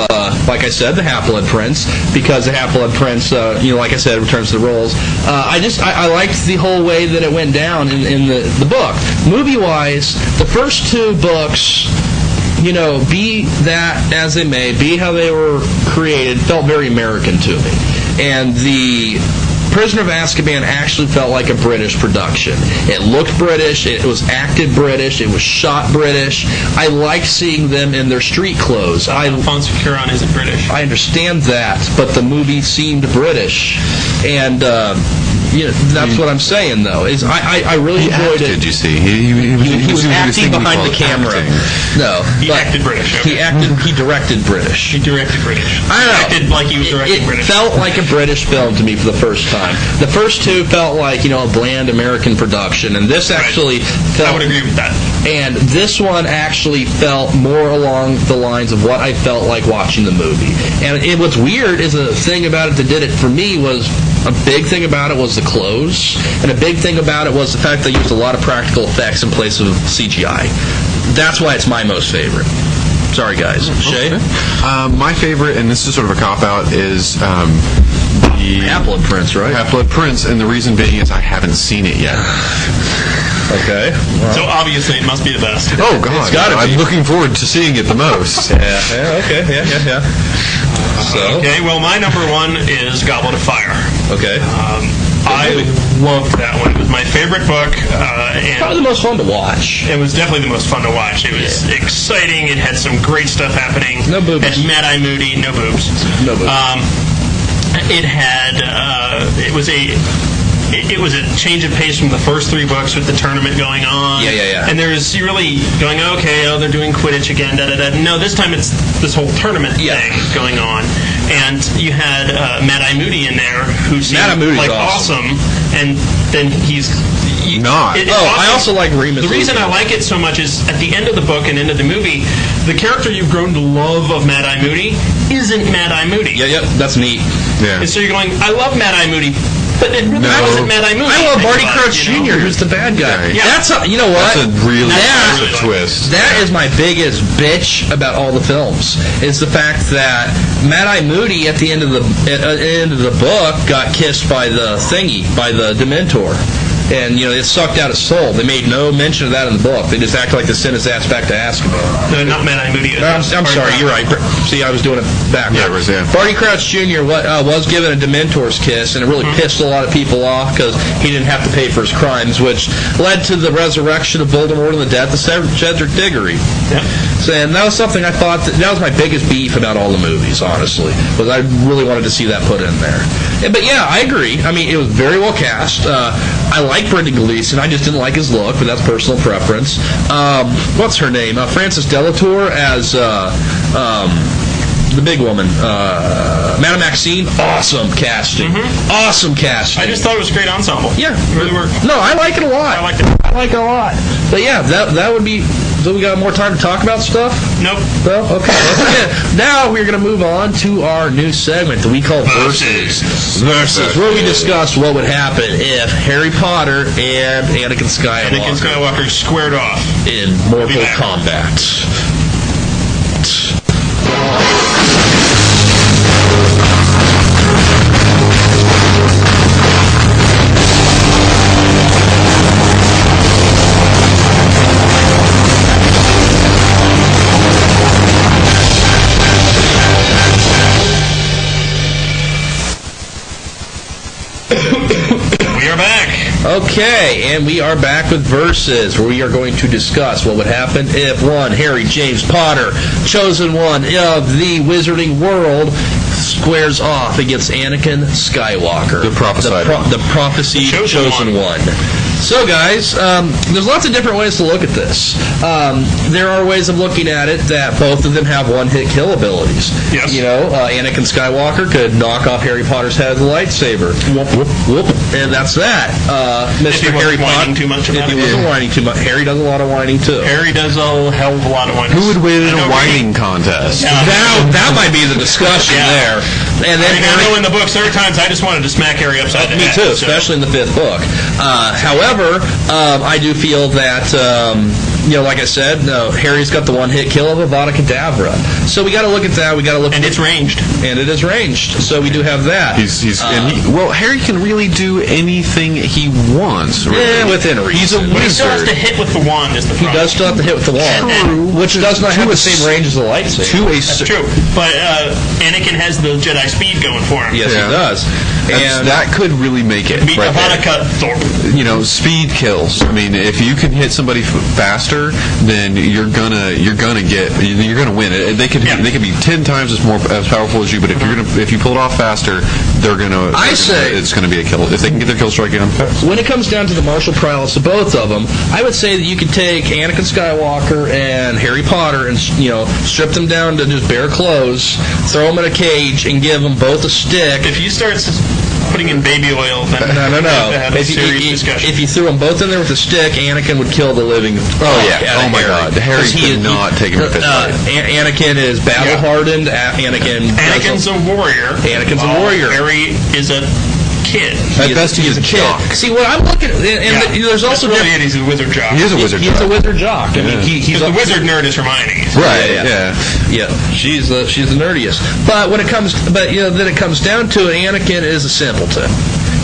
like I said, the Half-Blood Prince, because the Half-Blood Prince, like I said, returns to the roles. I liked the whole way that it went down in the book. Movie-wise, the first two books, be that as they may, be how they were created, felt very American to me. And the Prisoner of Azkaban actually felt like a British production. It looked British, it was acted British, it was shot British. I liked seeing them in their street clothes. Alfonso Cuarón isn't British. I understand that, but the movie seemed British. And that's what I'm saying, though. Is I really enjoyed it. Did you see? He was acting behind the camera. Acting. No, he acted British. Okay. He directed British. He directed British. I don't know. He acted like he was directing British. It felt like a British film to me for the first time. The first two felt like a bland American production, and this actually felt. I would agree with that. And this one actually felt more along the lines of what I felt like watching the movie. And what's weird is the thing about it that did it for me was. A big thing about it was the clothes, and a big thing about it was the fact they used a lot of practical effects in place of CGI. That's why it's my most favorite. Sorry, guys. Shay? Okay. My favorite, and this is sort of a cop-out, is the Half-Blood Prince, right? Half-Blood Prince, and the reason being is I haven't seen it yet. Okay. Well. So obviously it must be the best. Oh, God. It's gotta be. I'm looking forward to seeing it the most. Yeah, okay. Yeah. So? Okay, well, my number one is Goblet of Fire. Okay. I loved that one. It was my favorite book. And probably the most fun to watch. It was definitely the most fun to watch. It was exciting. It had some great stuff happening. No boobs. It had Mad-Eye Moody. No boobs. No boobs. It had... It was a change of pace from the first three books with the tournament going on. Yeah. And there's really going, they're doing Quidditch again, da-da-da. No, this time it's this whole tournament thing going on. And you had Mad-Eye Moody in there, who seemed like awesome. And then he's... Not. I also like Remus. The reason I like it so much is at the end of the book and into the movie, the character you've grown to love of Mad-Eye Moody isn't Mad-Eye Moody. Yeah, that's neat. Yeah. And so you're going, I love Mad-Eye Moody, but it really wasn't Mad-Eye Moody. I love Barty Crouch Jr., who's the bad guy. Yeah. That's you know what? That's a really nice twist. That is my biggest bitch about all the films. Is the fact that Mad-Eye Moody at the end of the book got kissed by the Dementor. And, it sucked out his soul. They made no mention of that in the book. They just acted like to send his ass back to Azkaban. No, not Mad-Eye Moody. I'm sorry, you're right. See, I was doing it backwards. Yeah. Barty Crouch Jr. Was given a Dementor's kiss, and it really pissed a lot of people off because he didn't have to pay for his crimes, which led to the resurrection of Voldemort and the death of Cedric Diggory. Yep. And that was something I thought that was my biggest beef about all the movies, honestly, was I really wanted to see that put in there. But yeah, I agree. I mean, it was very well cast. I like Brendan Gleeson. I just didn't like his look, but that's personal preference. What's her name? Frances Delatour as the big woman, Madame Maxine. Awesome casting. Awesome casting. I just thought it was a great ensemble. Yeah, it really worked. No, I like it a lot. I liked it. I like it a lot. But yeah, that would be. So we got more time to talk about stuff? Nope. Well, okay. Now we're going to move on to our new segment that we call Versus, where we discuss what would happen if Harry Potter and Anakin Skywalker squared off in Mortal Kombat. Okay, and we are back with Versus, where we are going to discuss what would happen if one, Harry James Potter, chosen one of the Wizarding World, squares off against Anakin Skywalker. The prophesied one. The prophesied chosen one. So, guys, there's lots of different ways to look at this. There are ways of looking at it that both of them have one-hit kill abilities. Yes. You know, Anakin Skywalker could knock off Harry Potter's head with a lightsaber. Whoop, whoop, whoop. And that's that. Mr. Harry Potter. Too much about if he wasn't whining too much. Harry does a lot of whining, too. Harry does a hell of a lot of whining. Who would win in a whining contest? Yeah. That might be the discussion there. And then I know in the books, there are times I just wanted to smack Harry upside the head. Me too, especially in the 5th book. However, I do feel that, like I said, Harry's got the one-hit kill of Avada Kedavra. So we got to look at that. We got to look. And it's ranged. And it is ranged. So we do have that. Harry can really do anything he wants. Really. Yeah, within reason. He's a wizard. But he still has to hit with the wand. Is the problem? He does still have to hit with the wand, which does not have the same range as the lightsaber. That's true. But Anakin has the Jedi speed going for him. Yes, he does. And that could really make it. Beat Avada Kedavra. Speed kills. I mean, if you can hit somebody faster, then you're gonna win. They could be 10 times as powerful as you, but if you pull it off faster, it's gonna be a kill. If they can get their kill strike in fast. When it comes down to the martial prowess of both of them, I would say that you could take Anakin Skywalker and Harry Potter and strip them down to just bare clothes, throw them in a cage, and give them both a stick. If you start putting in baby oil, then no. Have a serious discussion. If you threw them both in there with a stick, Anakin would kill the living. Oh my God! Harry could not take him with Anakin is battle hardened. Anakin's a warrior. Harry is a kid. At best, he's a jock. See, what I'm looking at, there's also he's a wizard jock. He is a wizard jock. He's a wizard jock. I mean, he's the wizard nerd is Hermione. Right. Yeah. She's the nerdiest. But when it comes, then it comes down to it. Anakin is a simpleton.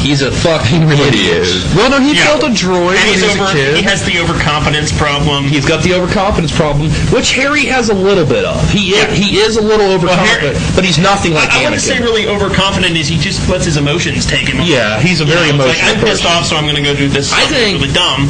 He's a fucking idiot. Well, no, he killed a droid when he was a kid. He has the overconfidence problem. He's got the overconfidence problem, which Harry has a little bit of. He is a little overconfident, but he's nothing like Anakin. I wouldn't say really overconfident is he just lets his emotions take him. Yeah, he's a very emotional person. I'm pissed off, so I'm going to go do this. I think really dumb.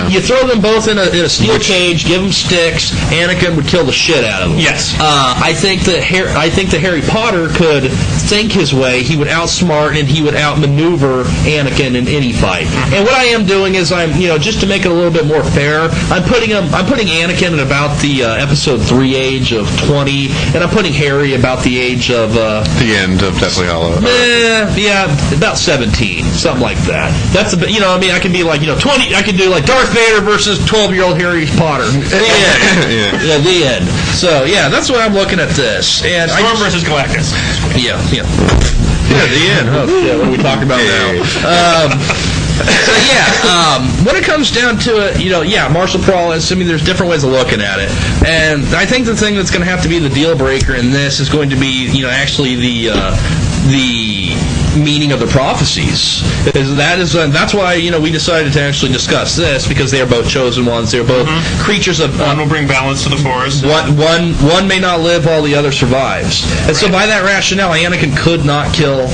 You throw them both in a steel cage, give them sticks. Anakin would kill the shit out of them. Yes. I think that Harry Potter could think his way. He would outsmart and he would outmaneuver Anakin in any fight. And what I am doing is just to make it a little bit more fair, I'm putting Anakin at about the episode 3 age of 20, and I'm putting Harry about the age of the end of Deathly Hallows. About 17, something like that. That's I can be like 20. I can do like Darth Vader versus 12-year-old Harry Potter. The end. The end. So that's what I'm looking at this. And Storm versus Galactus. Yeah, the end. Oh shit, what are we talking about now? When it comes down to it, martial prowess, I mean, there's different ways of looking at it. And I think the thing that's going to have to be the deal breaker in this is going to be, actually the meaning of the prophecies. That's why we decided to actually discuss this, because they are both chosen ones. They're both creatures of one will bring balance to the force. One may not live while the other survives, and so by that rationale, Anakin could not kill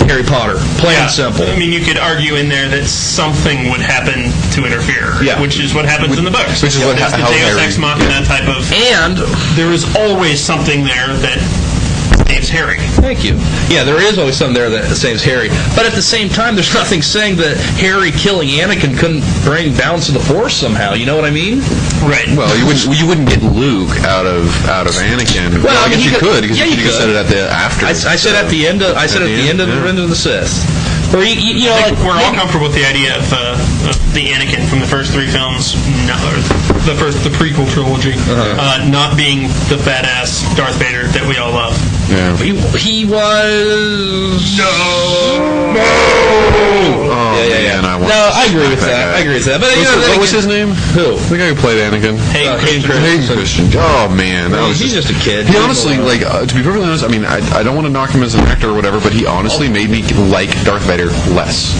Harry Potter. Plain and simple. I mean, you could argue in there that something would happen to interfere, which is what happens in the books. Which is what the Deus Ex Machina type of. And there is always something there that saves Harry. Thank you. Yeah, there is always something there that saves Harry. But at the same time, there's nothing saying that Harry killing Anakin couldn't bring balance to the Force somehow. You know what I mean? Right. Well, you wouldn't get Luke out of Anakin. Well, I guess you could, because you could set it at the after. I said at the end of Revenge of the Sith. We're all comfortable with the idea of the Anakin from the first 3 films, the prequel trilogy, not being the badass Darth Vader that we all love. Yeah. He was no. Oh, yeah. I agree with that. But what was his name? Who? The guy who played Anakin. Hayden Christian. Oh man, he's just a kid. He honestly, to be perfectly honest, I mean, I don't want to knock him as an actor or whatever, but he honestly made me like Darth Vader less.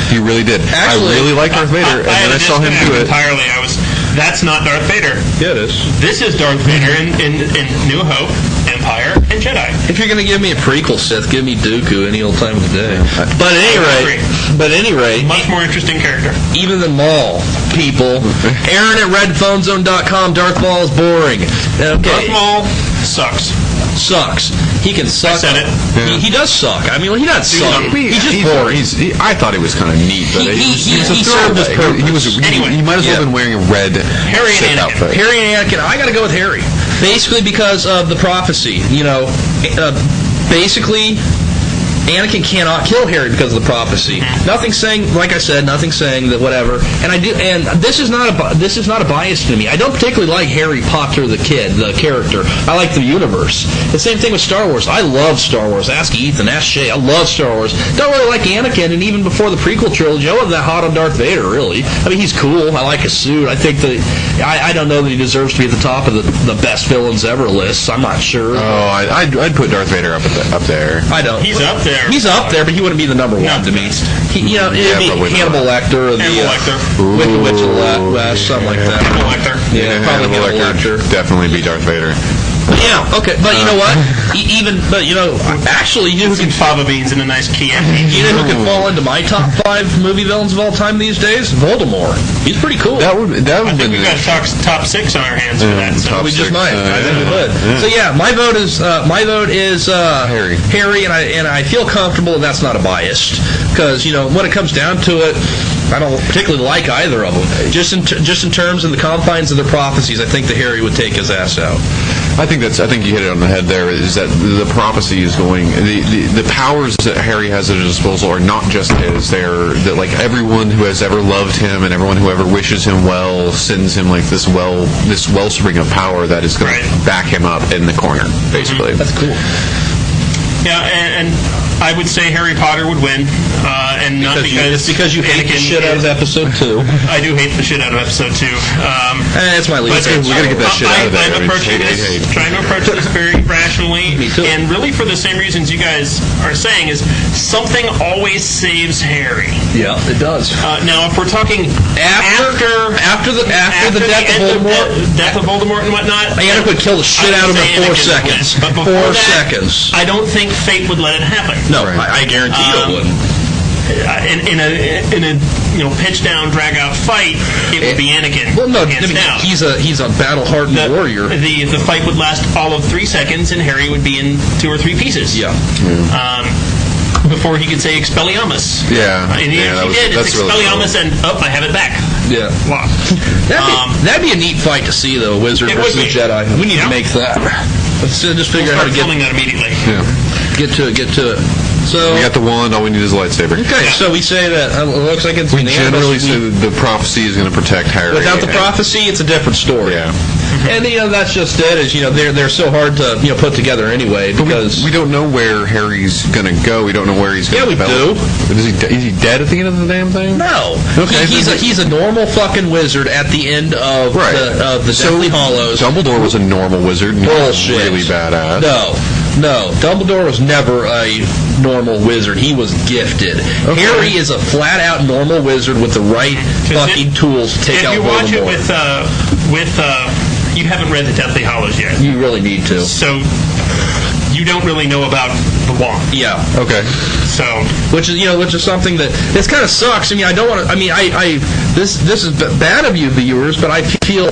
He really did. Actually, I really liked Darth Vader, and then I saw him do it. Entirely, that's not Darth Vader. Yeah, it is. This is Darth Vader in New Hope, Empire, and Jedi. If you're going to give me a prequel Sith, give me Dooku any old time of the day. But at any rate, much more interesting character. Even the Maul people. Aaron at RedPhoneZone.com. Darth Maul is boring. Okay. Darth Maul sucks. sucks. He can suck. I said it. Yeah. He does suck. I mean, he doesn't suck. He's just boring. I thought he was kind of neat, but He served his purpose. He might as well have been wearing a red Harry and Sith Anakin. outfit. Harry and Anakin, I got to go with Harry. Basically because of the prophecy. Basically, Anakin cannot kill Harry because of the prophecy. Nothing saying, like I said, nothing saying that whatever. And this is not a bias to me. I don't particularly like Harry Potter, the character. I like the universe. The same thing with Star Wars. I love Star Wars. Ask Ethan, ask Shay. I love Star Wars. Don't really like Anakin, and even before the prequel trilogy, I wasn't that hot on Darth Vader, really. I mean, he's cool. I like his suit. I think I don't know that he deserves to be at the top of the best villains ever lists. I'm not sure. Oh, I'd put Darth Vader up there. I don't. He's up there. He's up there, but he wouldn't be the number one to me. It'd be Hannibal Lecter or the Wicked Witch of the West, something like that. Hannibal Lecter. Yeah, probably Hannibal Lecter. Definitely be Darth Vader. Yeah, okay, but you know what? Actually, you know who Some fava beans and a nice Chianti. you know who can fall into my top 5 movie villains of all time these days? Voldemort. He's pretty cool. That would I think we've got top 6 on our hands for that. So We just might. I think we would. Yeah. So yeah, my vote is Harry. Harry, and I feel comfortable that's not a bias because when it comes down to it, I don't particularly like either of them. Just in terms of the confines of their prophecies, I think the Harry would take his ass out. I think you hit it on the head there, is that the prophecy is going, the powers that Harry has at his disposal are not just his. They're that, like, everyone who has ever loved him and everyone who ever wishes him well sends him like this wellspring of power that is going to back him up in the corner, basically. That's cool. Yeah, and I would say Harry Potter would win, and not because you hate the shit out of episode 2. I do hate the shit out of episode 2. That's my least. We got to get that shit out of there. Trying to approach this very rationally, Me too. and really for the same reasons you guys are saying, is something always saves Harry. Yeah, it does. Now, if we're talking after the death of Voldemort and whatnot, Anakin would kill the shit out of him in 4 seconds. But before 4 that, seconds. I don't think fate would let it happen. No, I guarantee it wouldn't. In a pitch down, drag out fight, it would be Anakin. Well, no, hands down. he's a battle hardened warrior. The fight would last all of 3 seconds, and Harry would be in 2 or 3 pieces. Yeah. Before he could say Expelliarmus. Yeah. And if he did, it's Expelliarmus, really and I have it back. Yeah. Wow. That'd be a neat fight to see, though. Wizard versus Jedi. We need to make that. Let's just figure out how to filming that immediately. Yeah. Get to it. So we got the wand. All we need is a lightsaber. Okay, so we say that it looks like it's we generally say that the prophecy is going to protect Harry. Without the prophecy, it's a different story. Yeah. And that's just it. Is they're so hard to put together anyway because we don't know where Harry's going to go. We don't know where he's going to do. Is he dead at the end of the damn thing? No. Okay. He's a normal fucking wizard at the end of the Deathly Hallows. Dumbledore was a normal wizard. Bullshit. Really badass. No. Dumbledore was never a normal wizard. He was gifted. Okay. Harry is a flat-out normal wizard with the right fucking tools to take out Voldemort. If you watch it with you haven't read the Deathly Hallows yet. You really need to. So you don't really know about the wand. Yeah. Okay. So which is something that this kind of sucks. I mean, I don't want to. I mean, this is bad of you viewers, but I feel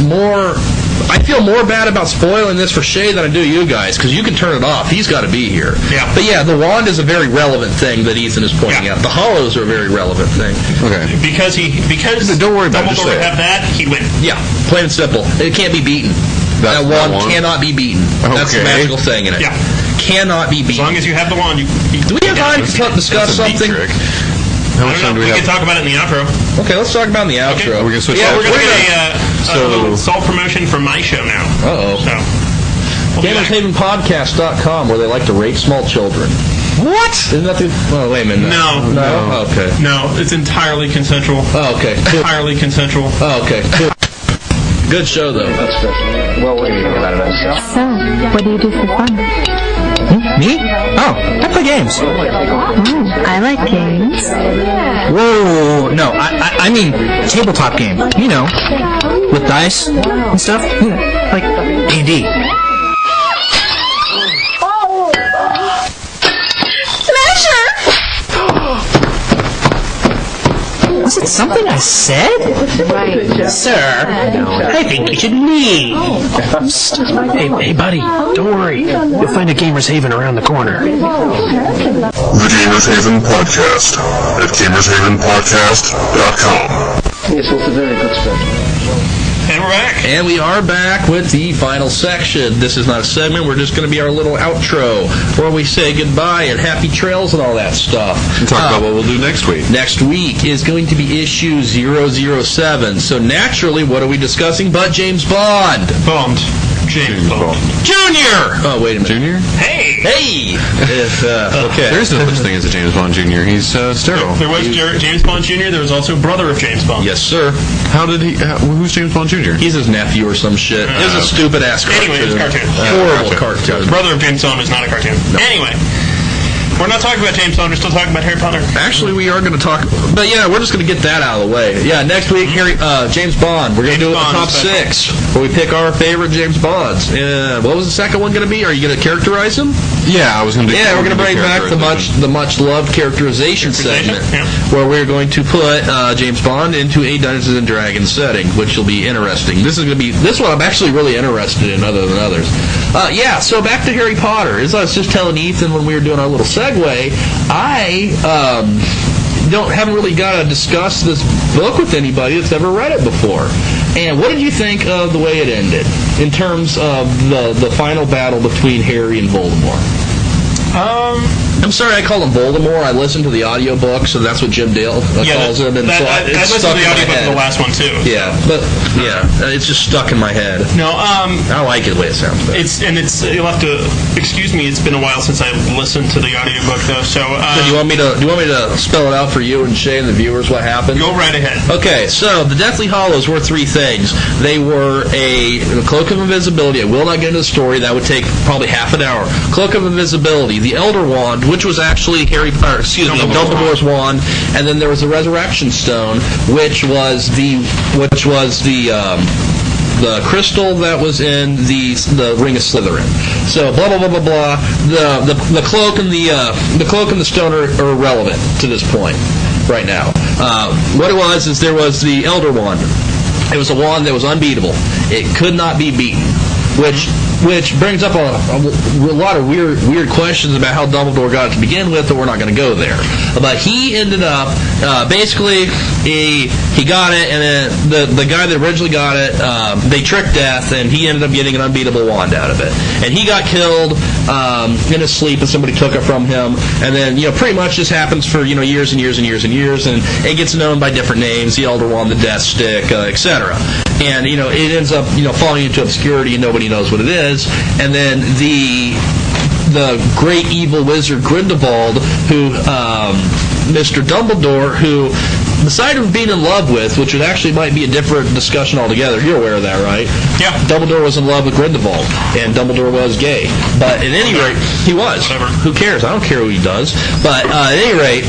more bad about spoiling this for Shay than I do you guys, because you can turn it off. He's got to be here. Yeah. But yeah, the wand is a very relevant thing that Ethan is pointing out. The Hollows are a very relevant thing. Okay. Because don't worry about it. Dumbledore would have that, he'd win. Yeah, plain and simple. It can't be beaten. That wand cannot be beaten. Okay. That's the magical thing in it. Yeah. Cannot be beaten. As long as you have the wand, do we have time to discuss something? How much time do we have? We can talk about it in the outro. Okay, let's talk about it in the outro. Okay. We're going to switch. Yeah, we're going to get a little self-promotion for my show now. Uh-oh. So, GamersHavenPodcast.com, where they like to rape small children. What? Isn't that the... Oh, wait a minute. No. Oh, okay. No, it's entirely consensual. Oh, okay. Entirely consensual. Oh, okay. Good show, though. That's good. Well, what do you think about it? So, what do you do for fun? Me? Oh, I play games. I like games. Whoa, no, I mean tabletop game. With dice and stuff. Like D&D. What's it something I said? Sir, I think you should leave. Hey, buddy, don't worry. You'll find a Gamer's Haven around the corner. The Gamers Haven Podcast at gamershavenpodcast.com. Yes, well, it's a very good special. And we're back. And we are back with the final section. This is not a segment. We're just going to be our little outro where we say goodbye and happy trails and all that stuff. And talk about what we'll do next week. Next week is going to be issue 007. So naturally, what are we discussing but James Bond? James Bond. Junior! Oh, wait a minute. Junior? Hey! Okay. There's no such thing as a James Bond Junior. He's sterile. There was James Bond Jr., there was also brother of James Bond. Yes, sir. How did he... who's James Bond Jr.? He's his nephew or some shit. It was a stupid-ass cartoon. Anyway, it was a cartoon. Horrible cartoon. Brother of James Bond is not a cartoon. No. Anyway. We're not talking about James Bond, we're still talking about Harry Potter. Actually, we are going to talk... But yeah, we're just going to get that out of the way. Yeah, next week, James Bond. We're going to do a top 6, where we pick our favorite James Bonds. What was the second one going to be? Are you going to characterize them? Yeah, I was going to do... Yeah, we're going to bring back the much-loved characterization segment, where we're going to put James Bond into a Dungeons & Dragons setting, which will be interesting. This one I'm actually really interested in, other than others. So back to Harry Potter. As I was just telling Ethan when we were doing our little segue, I haven't really got to discuss this book with anybody that's ever read it before. And what did you think of the way it ended in terms of the final battle between Harry and Voldemort? I'm sorry I call him Voldemort. I listened to the audiobook, so that's what Jim Dale calls him. And I listened to the audiobook of the last one, too. Yeah, but it's just stuck in my head. No, I don't like it the way it sounds. You'll have to excuse me. It's been a while since I listened to the audiobook, though. So do you want me to spell it out for you and Shay and the viewers what happened? Go right ahead. Okay, so the Deathly Hallows were 3 things. They were a Cloak of Invisibility. I will not get into the story. That would take probably half an hour. Cloak of Invisibility, the Elder Wand, which was actually Dumbledore's wand, and then there was the Resurrection Stone, which was the crystal that was in the Ring of Slytherin. So blah blah blah blah blah. The cloak and the stone are irrelevant to this point right now. What it was is there was the Elder Wand. It was a wand that was unbeatable. It could not be beaten, which brings up a lot of weird questions about how Dumbledore got it to begin with, but we're not going to go there. But he ended up, basically, he got it, and then the guy that originally got it, they tricked Death, and he ended up getting an unbeatable wand out of it. And he got killed in his sleep, and somebody took it from him. And then, pretty much this happens for, years and years and years and years, and it gets known by different names, the Elder Wand, the Death Stick, etc. And, it ends up, falling into obscurity, and nobody knows what it is. And then the great evil wizard Grindelwald, who Mr. Dumbledore, who beside him being in love with, which would actually might be a different discussion altogether. You're aware of that, right? Yeah. Dumbledore was in love with Grindelwald, and Dumbledore was gay. But at any rate, he was. Whatever. Who cares? I don't care who he does. But at any rate,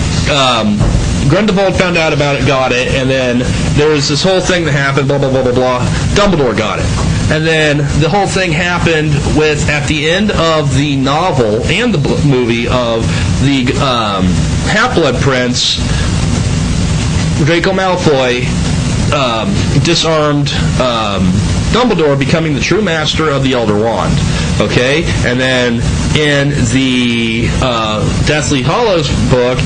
Grindelwald found out about it, got it, and then there was this whole thing that happened, blah, blah, blah, blah, blah. Dumbledore got it. And then the whole thing happened with, at the end of the novel and the movie of the Half-Blood Prince, Draco Malfoy disarmed Dumbledore, becoming the true master of the Elder Wand. Okay? And then in the Deathly Hallows book,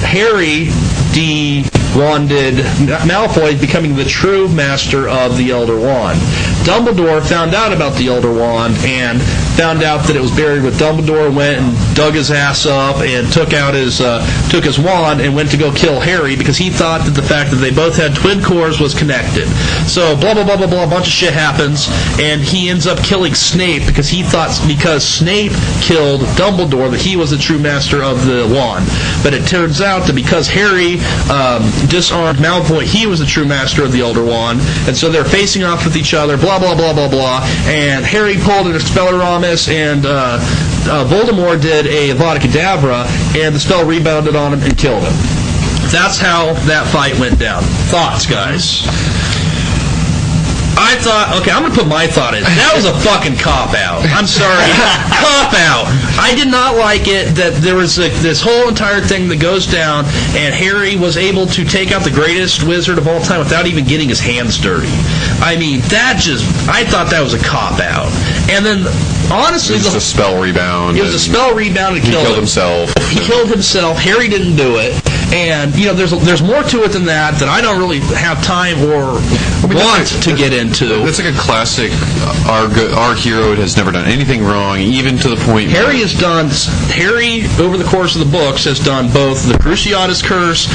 Harry de-wanded Malfoy, becoming the true master of the Elder Wand. Dumbledore found out about the Elder Wand and found out that it was buried with Dumbledore, went and dug his ass up and took his wand and went to go kill Harry because he thought that the fact that they both had twin cores was connected. So blah blah blah blah blah, a bunch of shit happens, and he ends up killing Snape because he thought because Snape killed Dumbledore that he was the true master of the wand. But it turns out that because Harry disarmed Malfoy, he was the true master of the Elder Wand, and so they're facing off with each other. Blah blah blah blah blah. And Harry pulled an Expelliarmus, and Voldemort did a Avada Kedavra, and the spell rebounded on him and killed him. That's how that fight went down. Thoughts, guys? I thought, okay, I'm going to put my thought in. That was a fucking cop-out. I'm sorry. Cop-out. I did not like it that there was this whole entire thing that goes down, and Harry was able to take out the greatest wizard of all time without even getting his hands dirty. I mean, I thought that was a cop-out. And then, honestly... It was a spell rebound. It was a spell rebound and he killed himself. He killed himself. Harry didn't do it. And, there's more to it than that I don't really have time or want to get into. That's like a classic, our hero has never done anything wrong, even to the point... Harry, over the course of the books, has done both the Cruciatus Curse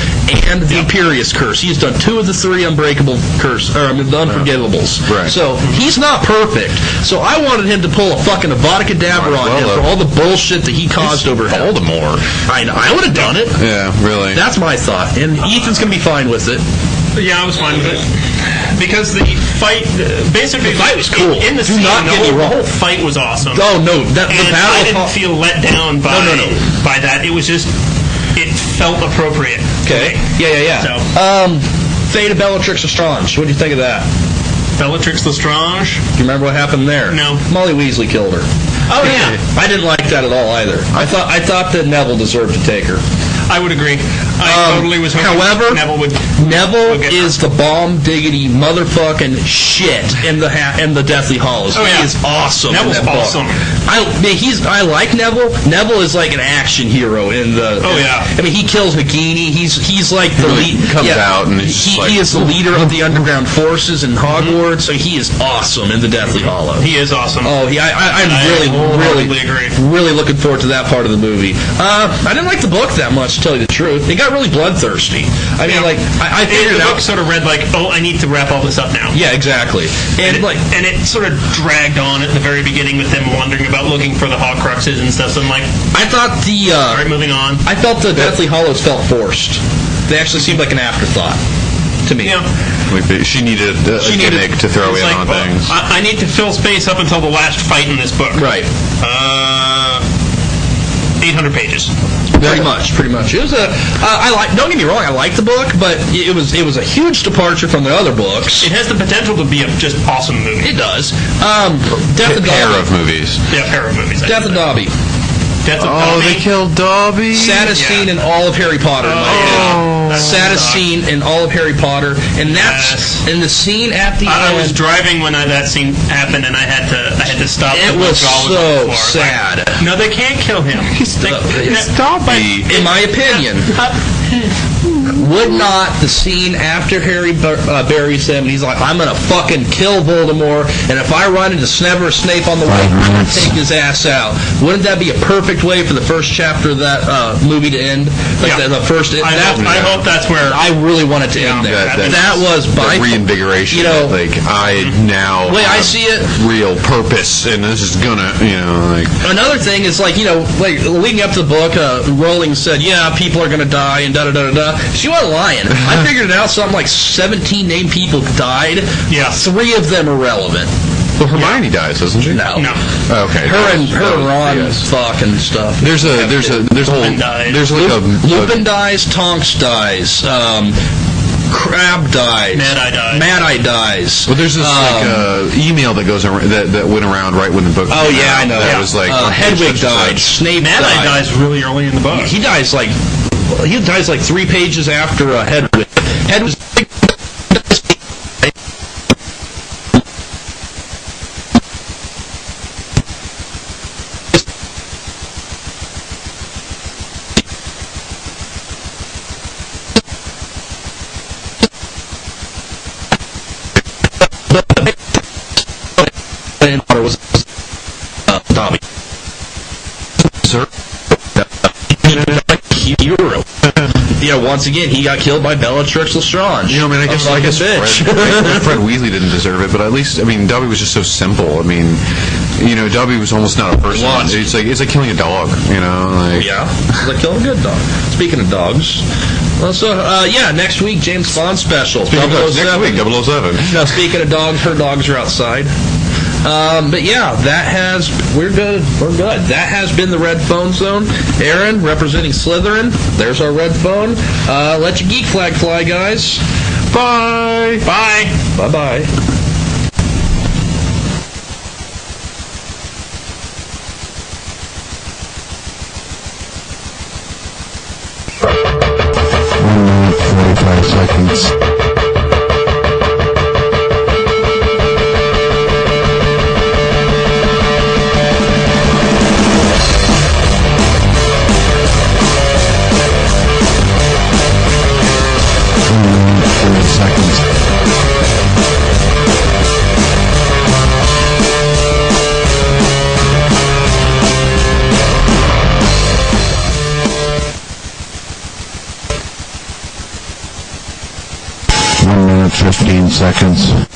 and the Imperious Curse. He's done 2 of the 3 unbreakable the unforgettables. Right. So, he's not perfect. So, I wanted him to pull a fucking Avada Kedavra on him for all the bullshit that he caused over him. Voldemort. I know. I would have done it. Yeah, really. That's my thought. And Ethan's going to be fine with it. Yeah, I was fine with it. Because the fight, basically... The fight was cool. In the Do scene, not get me wrong. The whole fight was awesome. Oh, no. The and battle I didn't feel let down by that. It was just... It felt appropriate. Okay. Yeah. So, Fate of Bellatrix Lestrange. What do you think of that? Bellatrix Lestrange? Do you remember what happened there? No. Molly Weasley killed her. Oh, yeah. I didn't like that at all either. I thought that Neville deserved to take her. I would agree. I totally was hoping Neville would... Neville is the bomb diggity motherfucking shit in the Deathly Hallows. Oh, yeah. He is awesome. Neville's in that awesome. I like Neville. Neville is like an action hero in the... Oh, yeah. I mean, he kills Nagini. He's like the lead... comes out and he is the leader of the underground forces in Hogwarts, so he is awesome in the Deathly Hallows. He is awesome. Oh, I'm really looking forward to that part of the movie. I didn't like the book that much, to tell you the truth. It got really bloodthirsty. I mean, I figured the out... book sort of read like, I need to wrap all this up now. Yeah, exactly. And it sort of dragged on at the very beginning with them wandering about looking for the Horcruxes and stuff. So I'm like... I thought all right, moving on. I felt the Deathly Hallows felt forced. They actually seemed like an afterthought to me. Yeah. She needed a gimmick to throw in on things. I need to fill space up until the last fight in this book. Right. 800 pages. Pretty much. It was don't get me wrong, I like the book, but it was a huge departure from the other books. It has the potential to be a just awesome movie. It does. Death of Dobby. Pair of movies. Yeah, pair of movies. Death of Dobby. Death of Dobby. They killed Dobby. Saddest scene in all of Harry Potter. Saddest scene in all of Harry Potter, and that's in the scene at the end. I was driving when that scene happened, and I had to stop. It was so sad. Like, no, they can't kill him. Stop. In my opinion, would not the scene after Harry buries him, and he's like, I'm gonna fucking kill Voldemort, and if I run into Severus Snape on the way, I'm gonna take his ass out. Wouldn't that be a perfect way for the first chapter of that movie to end? The first. I hope that's where I really wanted to end there. That was by reinvigoration. I now way I see it, real purpose, and this is gonna, Another thing is leading up to the book, Rowling said, yeah, people are gonna die and da da da da. She wasn't lying. I figured it out. Something like 17 named people died. Yeah. 3 of them are relevant. Well, Hermione dies, doesn't she? No. Okay. Her and Ron fuck and stuff. There's a whole Lupin dies. Tonks dies. Crab dies. Mad-Eye dies. Well, there's this email that goes around, that went around right when the book. Oh yeah, I know. That was like Hedwig died. Snape Mad-Eye dies really early in the book. He dies like 3 pages after Hedwig. Hedwig. Was Dobby. Sir? Hero. Once again, he got killed by Bellatrix Lestrange. I guess Fred Weasley didn't deserve it, but at least, Dobby was just so simple. Dobby was almost not a person. It's like killing a dog, Yeah, it's like killing a good dog. Speaking of dogs, next week, James Bond special. 007. Next week, 007. Now, speaking of dogs, her dogs are outside. We're good. That has been the Red Phone Zone. Aaron, representing Slytherin. There's our red phone. Let your geek flag fly, guys. Bye. Bye. Bye-bye. 5 seconds. Seconds. Minute 15 seconds.